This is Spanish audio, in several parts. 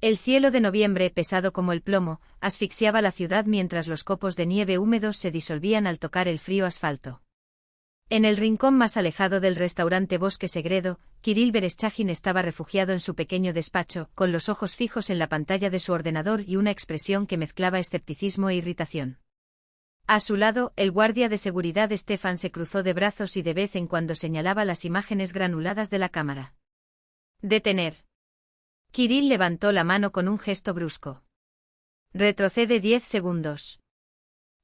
El cielo de noviembre, pesado como el plomo, asfixiaba la ciudad mientras los copos de nieve húmedos se disolvían al tocar el frío asfalto. En el rincón más alejado del restaurante Bosque Segredo, Kirill Vereshchagin estaba refugiado en su pequeño despacho, con los ojos fijos en la pantalla de su ordenador y una expresión que mezclaba escepticismo e irritación. A su lado, el guardia de seguridad Stefan se cruzó de brazos y de vez en cuando señalaba las imágenes granuladas de la cámara. «Detener». Kirill levantó la mano con un gesto brusco. «Retrocede 10 segundos».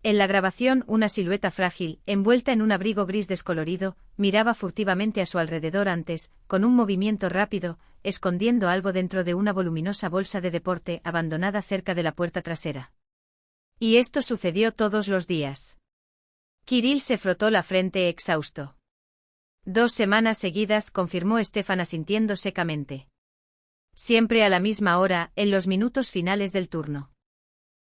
En la grabación, una silueta frágil, envuelta en un abrigo gris descolorido, miraba furtivamente a su alrededor antes, con un movimiento rápido, escondiendo algo dentro de una voluminosa bolsa de deporte abandonada cerca de la puerta trasera. Y esto sucedió todos los días. Kirill se frotó la frente exhausto. 2 semanas seguidas, confirmó Stefan asintiendo secamente. Siempre a la misma hora, en los minutos finales del turno.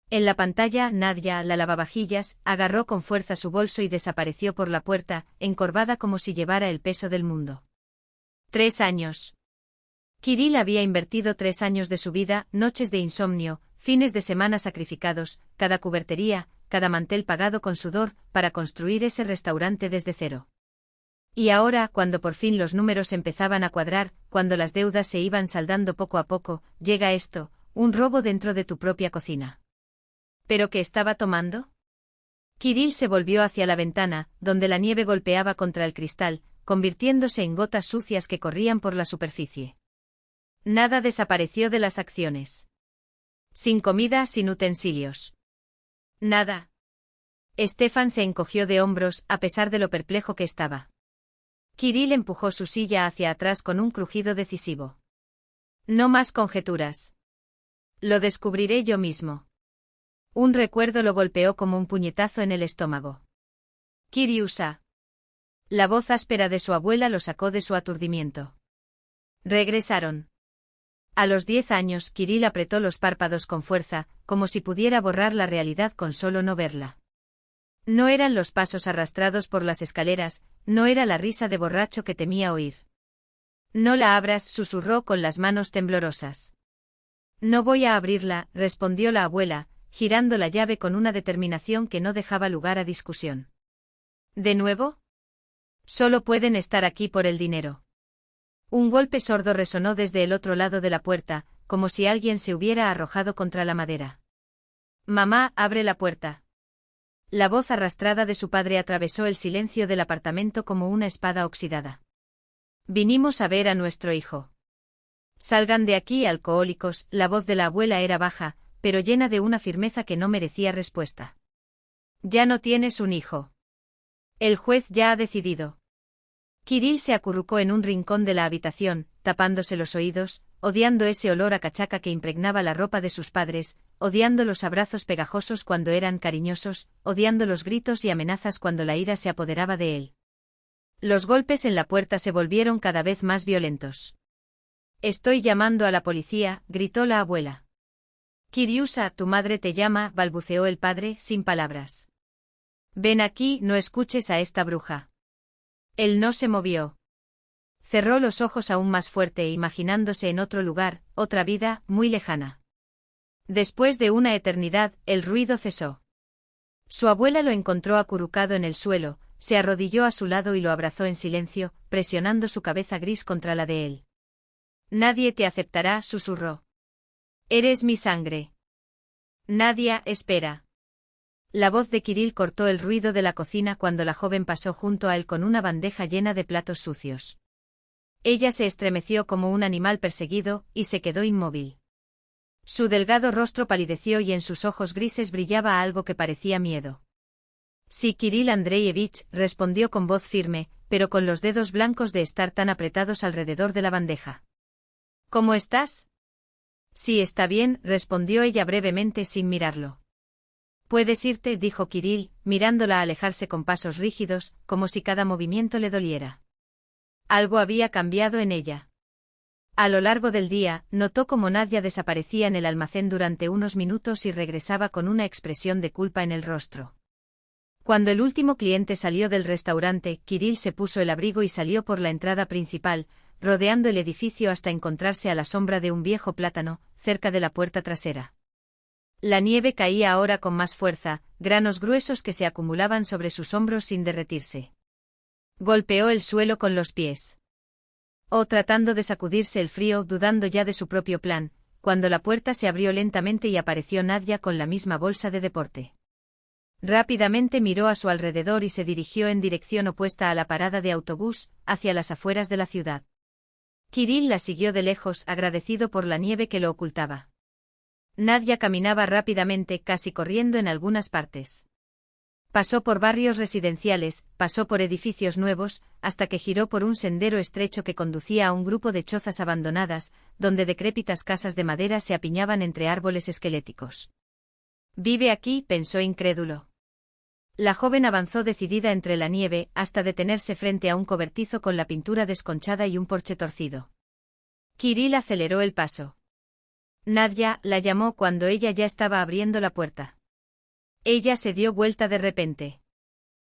En la pantalla, Nadia, la lavavajillas, agarró con fuerza su bolso y desapareció por la puerta, encorvada como si llevara el peso del mundo. 3 años. Kirill había invertido 3 años de su vida, noches de insomnio, fines de semana sacrificados, cada cubertería, cada mantel pagado con sudor, para construir ese restaurante desde cero. Y ahora, cuando por fin los números empezaban a cuadrar, cuando las deudas se iban saldando poco a poco, llega esto, un robo dentro de tu propia cocina. ¿Pero qué estaba tomando? Kirill se volvió hacia la ventana, donde la nieve golpeaba contra el cristal, convirtiéndose en gotas sucias que corrían por la superficie. Nada desapareció de las acciones. Sin comida, sin utensilios. Nada. Stefan se encogió de hombros, a pesar de lo perplejo que estaba. Kirill empujó su silla hacia atrás con un crujido decisivo. No más conjeturas. Lo descubriré yo mismo. Un recuerdo lo golpeó como un puñetazo en el estómago. Kiriusa. La voz áspera de su abuela lo sacó de su aturdimiento. Regresaron. A los 10 años, Kirill apretó los párpados con fuerza, como si pudiera borrar la realidad con solo no verla. No eran los pasos arrastrados por las escaleras, no era la risa de borracho que temía oír. No la abras, susurró con las manos temblorosas. No voy a abrirla, respondió la abuela, girando la llave con una determinación que no dejaba lugar a discusión. ¿De nuevo? Solo pueden estar aquí por el dinero. Un golpe sordo resonó desde el otro lado de la puerta, como si alguien se hubiera arrojado contra la madera. Mamá, abre la puerta. La voz arrastrada de su padre atravesó el silencio del apartamento como una espada oxidada. Vinimos a ver a nuestro hijo. Salgan de aquí, alcohólicos. La voz de la abuela era baja, pero llena de una firmeza que no merecía respuesta. Ya no tienes un hijo. El juez ya ha decidido. Kirill se acurrucó en un rincón de la habitación, tapándose los oídos, odiando ese olor a cachaca que impregnaba la ropa de sus padres, odiando los abrazos pegajosos cuando eran cariñosos, odiando los gritos y amenazas cuando la ira se apoderaba de él. Los golpes en la puerta se volvieron cada vez más violentos. Estoy llamando a la policía, gritó la abuela. Kiriusa, tu madre te llama, balbuceó el padre, sin palabras. Ven aquí, no escuches a esta bruja. Él no se movió. Cerró los ojos aún más fuerte, imaginándose en otro lugar, otra vida, muy lejana. Después de una eternidad, el ruido cesó. Su abuela lo encontró acurrucado en el suelo, se arrodilló a su lado y lo abrazó en silencio, presionando su cabeza gris contra la de él. Nadie te aceptará, susurró. Eres mi sangre. Nadia, espera. La voz de Kirill cortó el ruido de la cocina cuando la joven pasó junto a él con una bandeja llena de platos sucios. Ella se estremeció como un animal perseguido, y se quedó inmóvil. Su delgado rostro palideció y en sus ojos grises brillaba algo que parecía miedo. Sí, Kirill Andreevich, respondió con voz firme, pero con los dedos blancos de estar tan apretados alrededor de la bandeja. ¿Cómo estás? Sí, está bien, respondió ella brevemente sin mirarlo. Puedes irte, dijo Kirill, mirándola alejarse con pasos rígidos, como si cada movimiento le doliera. Algo había cambiado en ella. A lo largo del día, notó cómo Nadia desaparecía en el almacén durante unos minutos y regresaba con una expresión de culpa en el rostro. Cuando el último cliente salió del restaurante, Kirill se puso el abrigo y salió por la entrada principal, rodeando el edificio hasta encontrarse a la sombra de un viejo plátano, cerca de la puerta trasera. La nieve caía ahora con más fuerza, granos gruesos que se acumulaban sobre sus hombros sin derretirse. Golpeó el suelo con los pies. Tratando de sacudirse el frío, dudando ya de su propio plan, cuando la puerta se abrió lentamente y apareció Nadia con la misma bolsa de deporte. Rápidamente miró a su alrededor y se dirigió en dirección opuesta a la parada de autobús, hacia las afueras de la ciudad. Kirill la siguió de lejos, agradecido por la nieve que lo ocultaba. Nadia caminaba rápidamente, casi corriendo en algunas partes. Pasó por barrios residenciales, pasó por edificios nuevos, hasta que giró por un sendero estrecho que conducía a un grupo de chozas abandonadas, donde decrépitas casas de madera se apiñaban entre árboles esqueléticos. «¿Vive aquí?», pensó incrédulo. La joven avanzó decidida entre la nieve, hasta detenerse frente a un cobertizo con la pintura desconchada y un porche torcido. Kirill aceleró el paso. Nadia la llamó cuando ella ya estaba abriendo la puerta. Ella se dio vuelta de repente.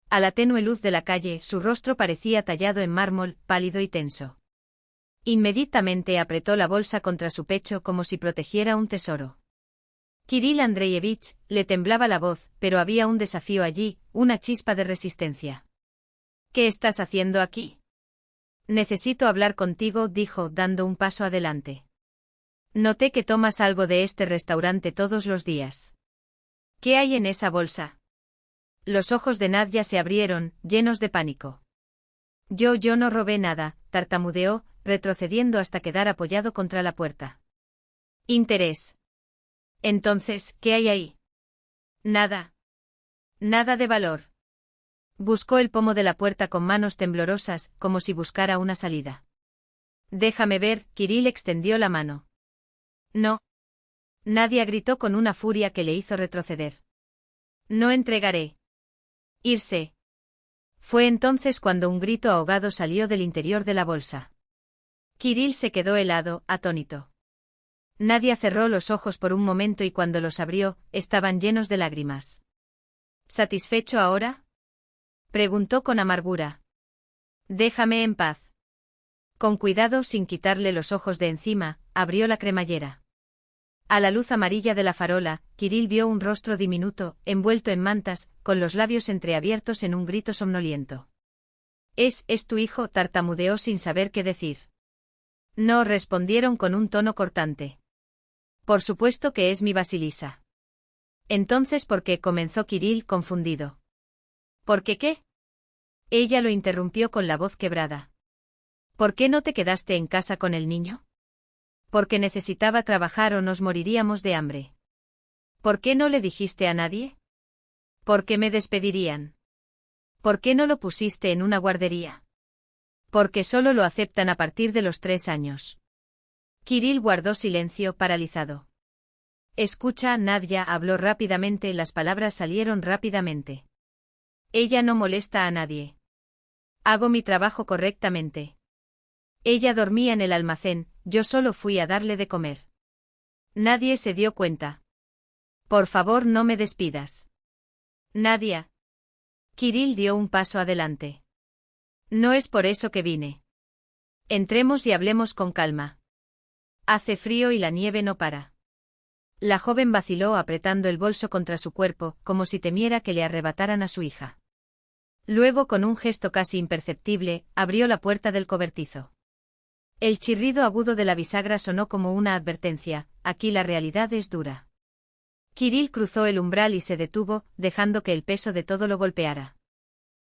A la tenue luz de la calle, su rostro parecía tallado en mármol, pálido y tenso. Inmediatamente apretó la bolsa contra su pecho como si protegiera un tesoro. Kirill Andreyevich, le temblaba la voz, pero había un desafío allí, una chispa de resistencia. «¿Qué estás haciendo aquí?» «Necesito hablar contigo», dijo, dando un paso adelante. «Noté que tomas algo de este restaurante todos los días. ¿Qué hay en esa bolsa?» Los ojos de Nadia se abrieron, llenos de pánico. Yo no robé nada», tartamudeó, retrocediendo hasta quedar apoyado contra la puerta. «Interés. Entonces, ¿qué hay ahí?» «Nada. Nada de valor». Buscó el pomo de la puerta con manos temblorosas, como si buscara una salida. «Déjame ver», Kirill extendió la mano. «No». Nadia gritó con una furia que le hizo retroceder. «No entregaré». «Irse». Fue entonces cuando un grito ahogado salió del interior de la bolsa. Kirill se quedó helado, atónito. Nadia cerró los ojos por un momento y cuando los abrió, estaban llenos de lágrimas. «¿Satisfecho ahora?», preguntó con amargura. «Déjame en paz». Con cuidado, sin quitarle los ojos de encima, abrió la cremallera. A la luz amarilla de la farola, Kirill vio un rostro diminuto, envuelto en mantas, con los labios entreabiertos en un grito somnoliento. «¿Es tu hijo?», tartamudeó sin saber qué decir. «No», respondieron con un tono cortante. «Por supuesto que es mi Vasilisa». «Entonces, ¿por qué?», comenzó Kirill, confundido. «¿Por qué qué?». Ella lo interrumpió con la voz quebrada. «¿Por qué no te quedaste en casa con el niño?». «Porque necesitaba trabajar o nos moriríamos de hambre». «¿Por qué no le dijiste a nadie?». «Porque me despedirían». «¿Por qué no lo pusiste en una guardería?». «Porque solo lo aceptan a partir de los 3 años». Kirill guardó silencio, paralizado. «Escucha», Nadia habló rápidamente, las palabras salieron rápidamente. «Ella no molesta a nadie. Hago mi trabajo correctamente. Ella dormía en el almacén, yo solo fui a darle de comer. Nadie se dio cuenta. Por favor, no me despidas». «Nadia». Kirill dio un paso adelante. «No es por eso que vine. Entremos y hablemos con calma. Hace frío y la nieve no para». La joven vaciló apretando el bolso contra su cuerpo, como si temiera que le arrebataran a su hija. Luego, con un gesto casi imperceptible, abrió la puerta del cobertizo. El chirrido agudo de la bisagra sonó como una advertencia: aquí la realidad es dura. Kirill cruzó el umbral y se detuvo, dejando que el peso de todo lo golpeara.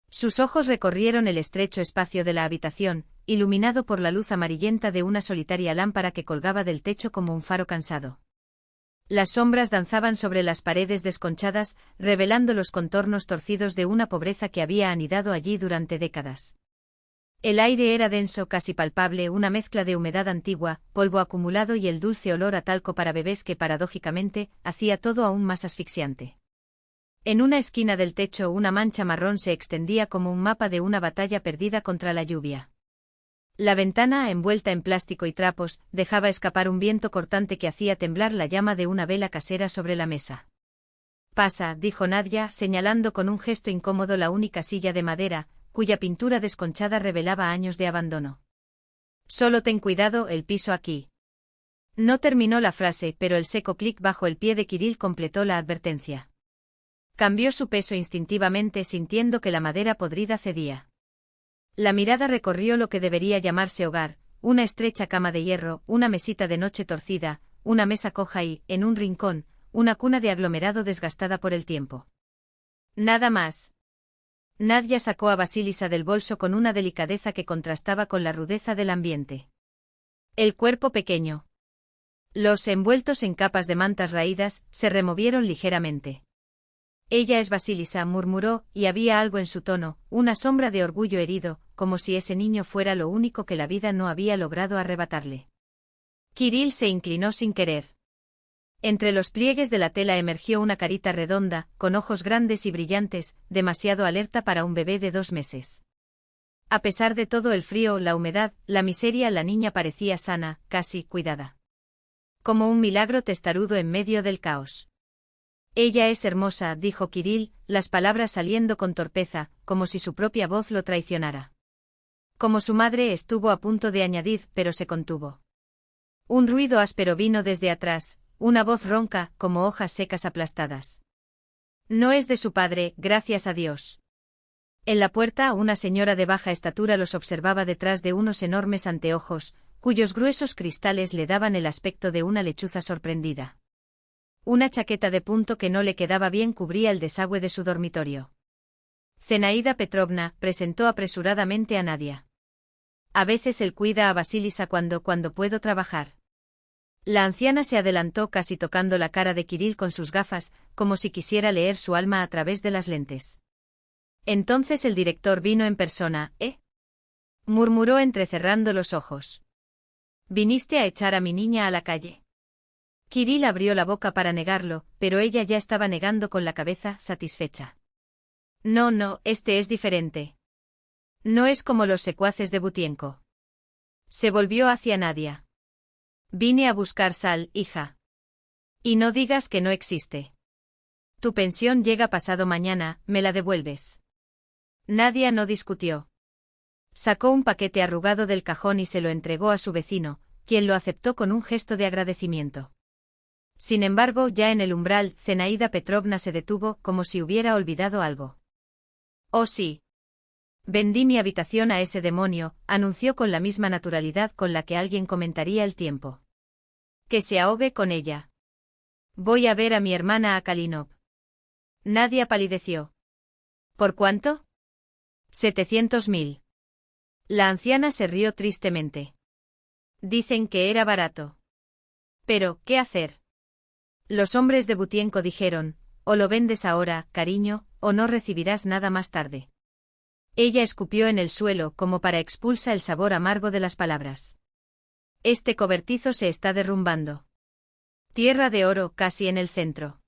Sus ojos recorrieron el estrecho espacio de la habitación, iluminado por la luz amarillenta de una solitaria lámpara que colgaba del techo como un faro cansado. Las sombras danzaban sobre las paredes desconchadas, revelando los contornos torcidos de una pobreza que había anidado allí durante décadas. El aire era denso, casi palpable, una mezcla de humedad antigua, polvo acumulado y el dulce olor a talco para bebés que, paradójicamente, hacía todo aún más asfixiante. En una esquina del techo una mancha marrón se extendía como un mapa de una batalla perdida contra la lluvia. La ventana, envuelta en plástico y trapos, dejaba escapar un viento cortante que hacía temblar la llama de una vela casera sobre la mesa. «Pasa», dijo Nadia, señalando con un gesto incómodo la única silla de madera, cuya pintura desconchada revelaba años de abandono. Solo ten cuidado, el piso aquí. No terminó la frase, pero el seco clic bajo el pie de Kirill completó la advertencia. Cambió su peso instintivamente sintiendo que la madera podrida cedía. La mirada recorrió lo que debería llamarse hogar, una estrecha cama de hierro, una mesita de noche torcida, una mesa coja y, en un rincón, una cuna de aglomerado desgastada por el tiempo. Nada más. Nadia sacó a Basilisa del bolso con una delicadeza que contrastaba con la rudeza del ambiente. El cuerpo pequeño. Los envueltos en capas de mantas raídas se removieron ligeramente. Ella es Basilisa, murmuró, y había algo en su tono, una sombra de orgullo herido, como si ese niño fuera lo único que la vida no había logrado arrebatarle. Kirill se inclinó sin querer. Entre los pliegues de la tela emergió una carita redonda, con ojos grandes y brillantes, demasiado alerta para un bebé de 2 meses. A pesar de todo el frío, la humedad, la miseria, la niña parecía sana, casi cuidada. Como un milagro testarudo en medio del caos. Ella es hermosa, dijo Kirill, las palabras saliendo con torpeza, como si su propia voz lo traicionara. Como su madre estuvo a punto de añadir, pero se contuvo. Un ruido áspero vino desde atrás, una voz ronca, como hojas secas aplastadas. No es de su padre, gracias a Dios. En la puerta una señora de baja estatura los observaba detrás de unos enormes anteojos, cuyos gruesos cristales le daban el aspecto de una lechuza sorprendida. Una chaqueta de punto que no le quedaba bien cubría el desagüe de su dormitorio. Zenaida Petrovna, presentó apresuradamente a Nadia. A veces él cuida a Basilisa cuando puedo trabajar. La anciana se adelantó casi tocando la cara de Kirill con sus gafas, como si quisiera leer su alma a través de las lentes. Entonces el director vino en persona, ¿eh? Murmuró entrecerrando los ojos. ¿Viniste a echar a mi niña a la calle? Kirill abrió la boca para negarlo, pero ella ya estaba negando con la cabeza, satisfecha. No, este es diferente. No es como los secuaces de Butienko. Se volvió hacia Nadia. Vine a buscar sal, hija. Y no digas que no existe. Tu pensión llega pasado mañana, me la devuelves. Nadia no discutió. Sacó un paquete arrugado del cajón y se lo entregó a su vecino, quien lo aceptó con un gesto de agradecimiento. Sin embargo, ya en el umbral, Zenaida Petrovna se detuvo, como si hubiera olvidado algo. Oh sí. Vendí mi habitación a ese demonio, anunció con la misma naturalidad con la que alguien comentaría el tiempo. Que se ahogue con ella. Voy a ver a mi hermana a Kalinov. Nadia palideció. ¿Por cuánto? 700.000. La anciana se rió tristemente. Dicen que era barato. Pero, ¿qué hacer? Los hombres de Butienko dijeron, o lo vendes ahora, cariño, o no recibirás nada más tarde. Ella escupió en el suelo como para expulsar el sabor amargo de las palabras. Este cobertizo se está derrumbando. Tierra de oro casi en el centro.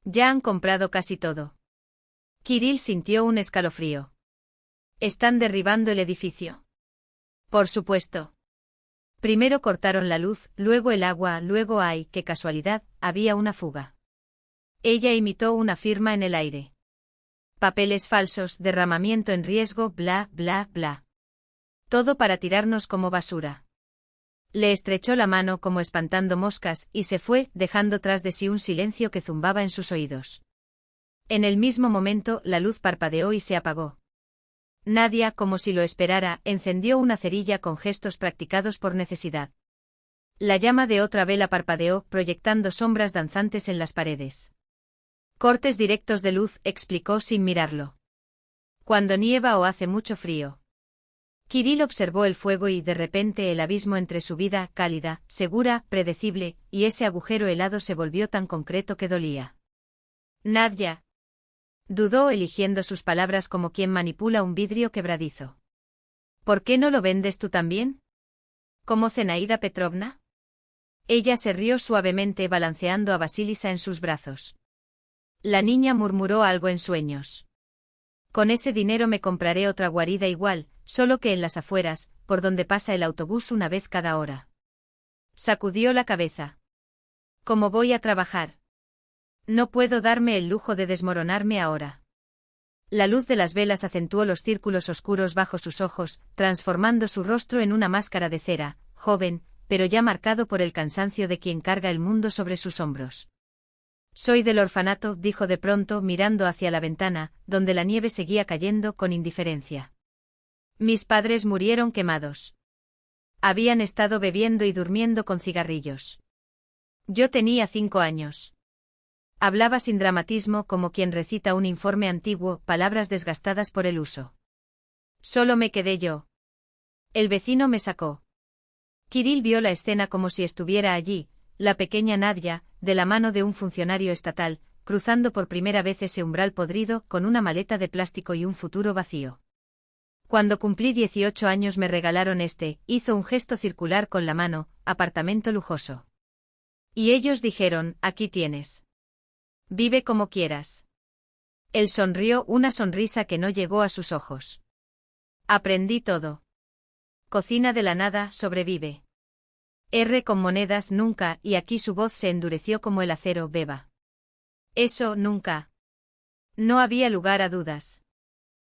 Ya han comprado casi todo. Kirill sintió un escalofrío. ¿Están derribando el edificio? Por supuesto. Primero cortaron la luz, luego el agua, luego qué casualidad, había una fuga. Ella imitó una firma en el aire. Papeles falsos, derramamiento en riesgo, bla, bla, bla. Todo para tirarnos como basura. Le estrechó la mano como espantando moscas y se fue, dejando tras de sí un silencio que zumbaba en sus oídos. En el mismo momento, la luz parpadeó y se apagó. Nadia, como si lo esperara, encendió una cerilla con gestos practicados por necesidad. La llama de otra vela parpadeó, proyectando sombras danzantes en las paredes. Cortes directos de luz, explicó sin mirarlo. Cuando nieva o hace mucho frío. Kirill observó el fuego y de repente el abismo entre su vida, cálida, segura, predecible, y ese agujero helado se volvió tan concreto que dolía. Nadia. Dudó eligiendo sus palabras como quien manipula un vidrio quebradizo. ¿Por qué no lo vendes tú también? ¿Como Zenaida Petrovna? Ella se rió suavemente balanceando a Basilisa en sus brazos. La niña murmuró algo en sueños. Con ese dinero me compraré otra guarida igual, solo que en las afueras, por donde pasa el autobús una vez cada hora. Sacudió la cabeza. ¿Cómo voy a trabajar? No puedo darme el lujo de desmoronarme ahora. La luz de las velas acentuó los círculos oscuros bajo sus ojos, transformando su rostro en una máscara de cera, joven, pero ya marcado por el cansancio de quien carga el mundo sobre sus hombros. Soy del orfanato, dijo de pronto mirando hacia la ventana, donde la nieve seguía cayendo con indiferencia. Mis padres murieron quemados. Habían estado bebiendo y durmiendo con cigarrillos. Yo tenía 5 años. Hablaba sin dramatismo como quien recita un informe antiguo, palabras desgastadas por el uso. Solo me quedé yo. El vecino me sacó. Kirill vio la escena como si estuviera allí, la pequeña Nadia, de la mano de un funcionario estatal, cruzando por primera vez ese umbral podrido con una maleta de plástico y un futuro vacío. Cuando cumplí 18 años me regalaron hizo un gesto circular con la mano, apartamento lujoso. Y ellos dijeron, aquí tienes. Vive como quieras. Él sonrió una sonrisa que no llegó a sus ojos. Aprendí todo. Cocina de la nada, sobrevive. R con monedas nunca, y aquí su voz se endureció como el acero, beba. Eso nunca. No había lugar a dudas.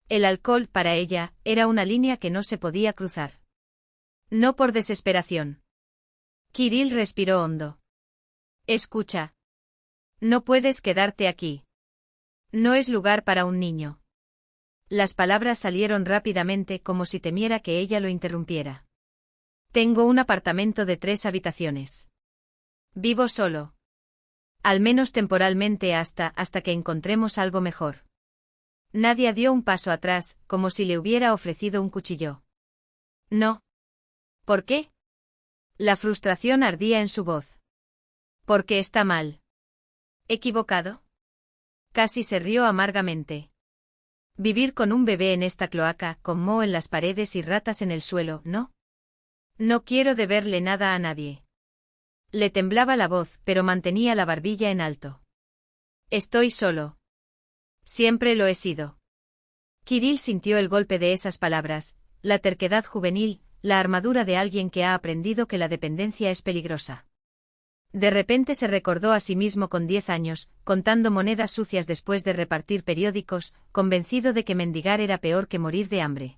El alcohol, para ella, era una línea que no se podía cruzar. No por desesperación. Kirill respiró hondo. Escucha. No puedes quedarte aquí. No es lugar para un niño. Las palabras salieron rápidamente como si temiera que ella lo interrumpiera. Tengo un apartamento de 3 habitaciones. Vivo solo. Al menos temporalmente hasta que encontremos algo mejor. Nadia dio un paso atrás, como si le hubiera ofrecido un cuchillo. No. ¿Por qué? La frustración ardía en su voz. Porque está mal. ¿Equivocado? Casi se rió amargamente. Vivir con un bebé en esta cloaca, con moho en las paredes y ratas en el suelo, ¿no? No quiero deberle nada a nadie. Le temblaba la voz, pero mantenía la barbilla en alto. Estoy solo. Siempre lo he sido. Kirill sintió el golpe de esas palabras, la terquedad juvenil, la armadura de alguien que ha aprendido que la dependencia es peligrosa. De repente se recordó a sí mismo con 10 años, contando monedas sucias después de repartir periódicos, convencido de que mendigar era peor que morir de hambre.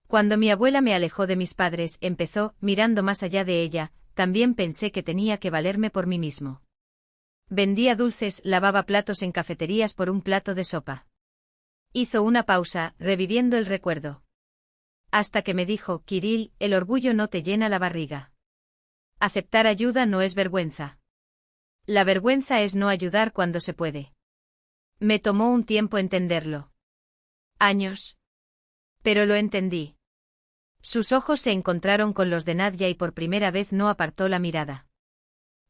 Cuando mi abuela me alejó de mis padres, empezó, mirando más allá de ella, también pensé que tenía que valerme por mí mismo. Vendía dulces, lavaba platos en cafeterías por un plato de sopa. Hizo una pausa, reviviendo el recuerdo. Hasta que me dijo, Kirill, el orgullo no te llena la barriga. Aceptar ayuda no es vergüenza. La vergüenza es no ayudar cuando se puede. Me tomó un tiempo entenderlo. Años. Pero lo entendí. Sus ojos se encontraron con los de Nadia y por primera vez no apartó la mirada.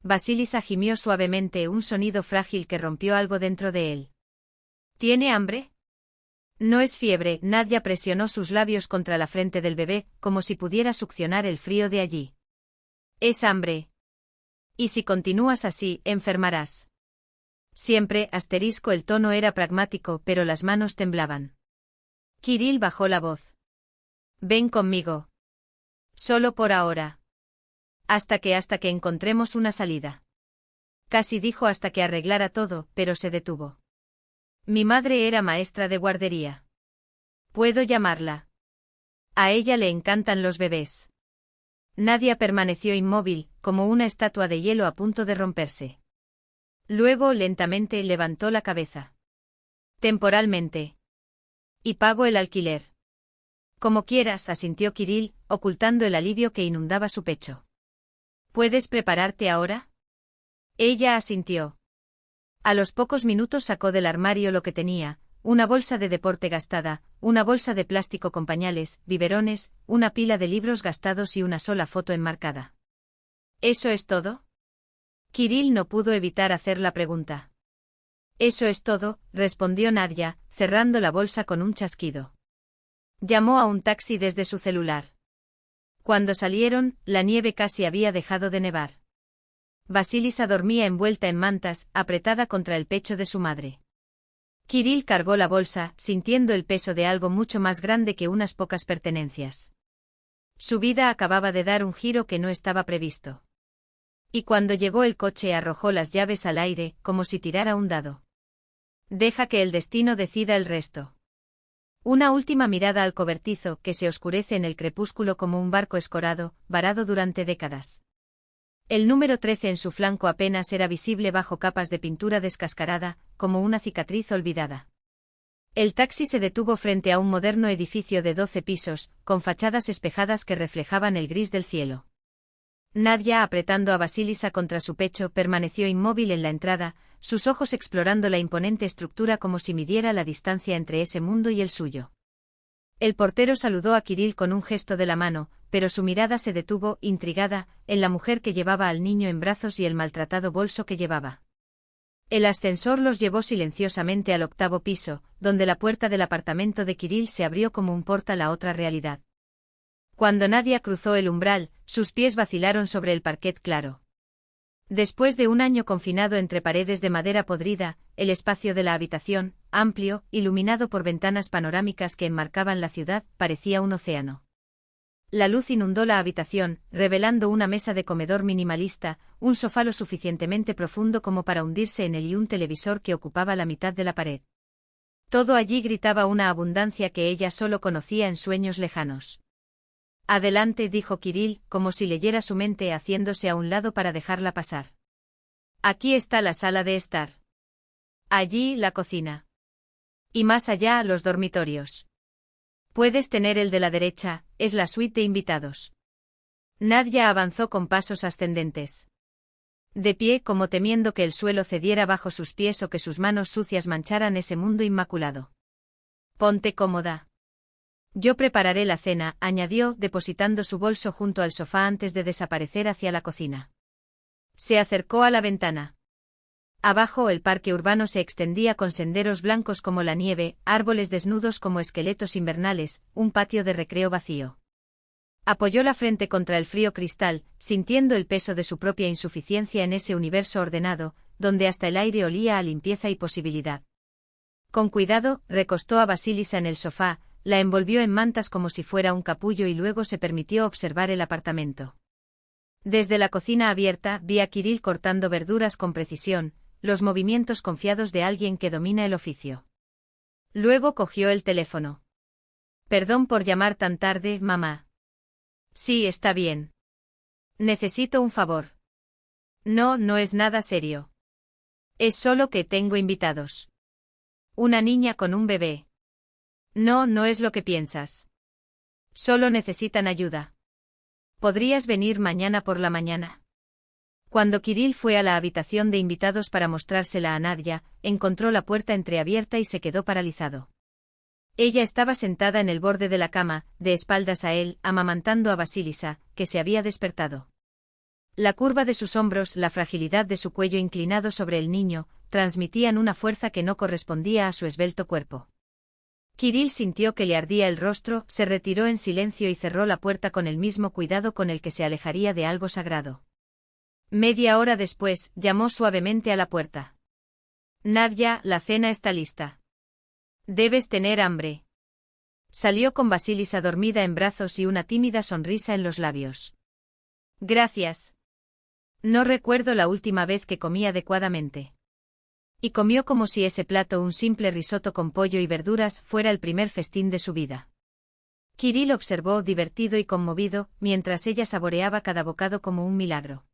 Vasilisa gimió suavemente, un sonido frágil que rompió algo dentro de él. ¿Tiene hambre? No es fiebre, Nadia presionó sus labios contra la frente del bebé, como si pudiera succionar el frío de allí. Es hambre. Y si continúas así, enfermarás. Siempre, el tono era pragmático, pero las manos temblaban. Kirill bajó la voz. Ven conmigo. Solo por ahora. Hasta que encontremos una salida. Casi dijo hasta que arreglara todo, pero se detuvo. Mi madre era maestra de guardería. ¿Puedo llamarla? A ella le encantan los bebés. Nadia permaneció inmóvil, como una estatua de hielo a punto de romperse. Luego lentamente levantó la cabeza. Temporalmente. Y pago el alquiler. Como quieras, asintió Kirill, ocultando el alivio que inundaba su pecho. ¿Puedes prepararte ahora? Ella asintió. A los pocos minutos sacó del armario lo que tenía, una bolsa de deporte gastada, una bolsa de plástico con pañales, biberones, una pila de libros gastados y una sola foto enmarcada. ¿Eso es todo? Kirill no pudo evitar hacer la pregunta. Eso es todo, respondió Nadia, cerrando la bolsa con un chasquido. Llamó a un taxi desde su celular. Cuando salieron, la nieve casi había dejado de nevar. Vasilisa dormía envuelta en mantas, apretada contra el pecho de su madre. Kirill cargó la bolsa, sintiendo el peso de algo mucho más grande que unas pocas pertenencias. Su vida acababa de dar un giro que no estaba previsto. Y cuando llegó el coche arrojó las llaves al aire, como si tirara un dado. Deja que el destino decida el resto. Una última mirada al cobertizo que se oscurece en el crepúsculo como un barco escorado, varado durante décadas. El número 13 en su flanco apenas era visible bajo capas de pintura descascarada, como una cicatriz olvidada. El taxi se detuvo frente a un moderno edificio de 12 pisos, con fachadas espejadas que reflejaban el gris del cielo. Nadia, apretando a Vasilisa contra su pecho, permaneció inmóvil en la entrada, sus ojos explorando la imponente estructura como si midiera la distancia entre ese mundo y el suyo. El portero saludó a Kirill con un gesto de la mano, pero su mirada se detuvo, intrigada, en la mujer que llevaba al niño en brazos y el maltratado bolso que llevaba. El ascensor los llevó silenciosamente al 8º piso, donde la puerta del apartamento de Kirill se abrió como un portal a otra realidad. Cuando Nadia cruzó el umbral, sus pies vacilaron sobre el parquet claro. Después de un año confinado entre paredes de madera podrida, el espacio de la habitación, amplio, iluminado por ventanas panorámicas que enmarcaban la ciudad, parecía un océano. La luz inundó la habitación, revelando una mesa de comedor minimalista, un sofá lo suficientemente profundo como para hundirse en él y un televisor que ocupaba la mitad de la pared. Todo allí gritaba una abundancia que ella solo conocía en sueños lejanos. Adelante, dijo Kirill, como si leyera su mente, haciéndose a un lado para dejarla pasar. Aquí está la sala de estar. Allí, la cocina. Y más allá, los dormitorios. Puedes tener el de la derecha, es la suite de invitados. Nadia avanzó con pasos ascendentes. De pie, como temiendo que el suelo cediera bajo sus pies o que sus manos sucias mancharan ese mundo inmaculado. Ponte cómoda. Yo prepararé la cena, añadió, depositando su bolso junto al sofá antes de desaparecer hacia la cocina. Se acercó a la ventana. Abajo el parque urbano se extendía con senderos blancos como la nieve, árboles desnudos como esqueletos invernales, un patio de recreo vacío. Apoyó la frente contra el frío cristal, sintiendo el peso de su propia insuficiencia en ese universo ordenado, donde hasta el aire olía a limpieza y posibilidad. Con cuidado, recostó a Vasilisa en el sofá, la envolvió en mantas como si fuera un capullo y luego se permitió observar el apartamento. Desde la cocina abierta, vi a Kirill cortando verduras con precisión, los movimientos confiados de alguien que domina el oficio. Luego cogió el teléfono. Perdón por llamar tan tarde, mamá. Sí, está bien. Necesito un favor. No, no es nada serio. Es solo que tengo invitados. Una niña con un bebé. No, no es lo que piensas. Solo necesitan ayuda. ¿Podrías venir mañana por la mañana? Cuando Kirill fue a la habitación de invitados para mostrársela a Nadia, encontró la puerta entreabierta y se quedó paralizado. Ella estaba sentada en el borde de la cama, de espaldas a él, amamantando a Vasilisa, que se había despertado. La curva de sus hombros, la fragilidad de su cuello inclinado sobre el niño, transmitían una fuerza que no correspondía a su esbelto cuerpo. Kirill sintió que le ardía el rostro, se retiró en silencio y cerró la puerta con el mismo cuidado con el que se alejaría de algo sagrado. Media hora después, llamó suavemente a la puerta. Nadia, la cena está lista. Debes tener hambre. Salió con Vasilisa dormida en brazos y una tímida sonrisa en los labios. Gracias. No recuerdo la última vez que comí adecuadamente. Y comió como si ese plato, un simple risotto con pollo y verduras, fuera el primer festín de su vida. Kirill observó, divertido y conmovido, mientras ella saboreaba cada bocado como un milagro.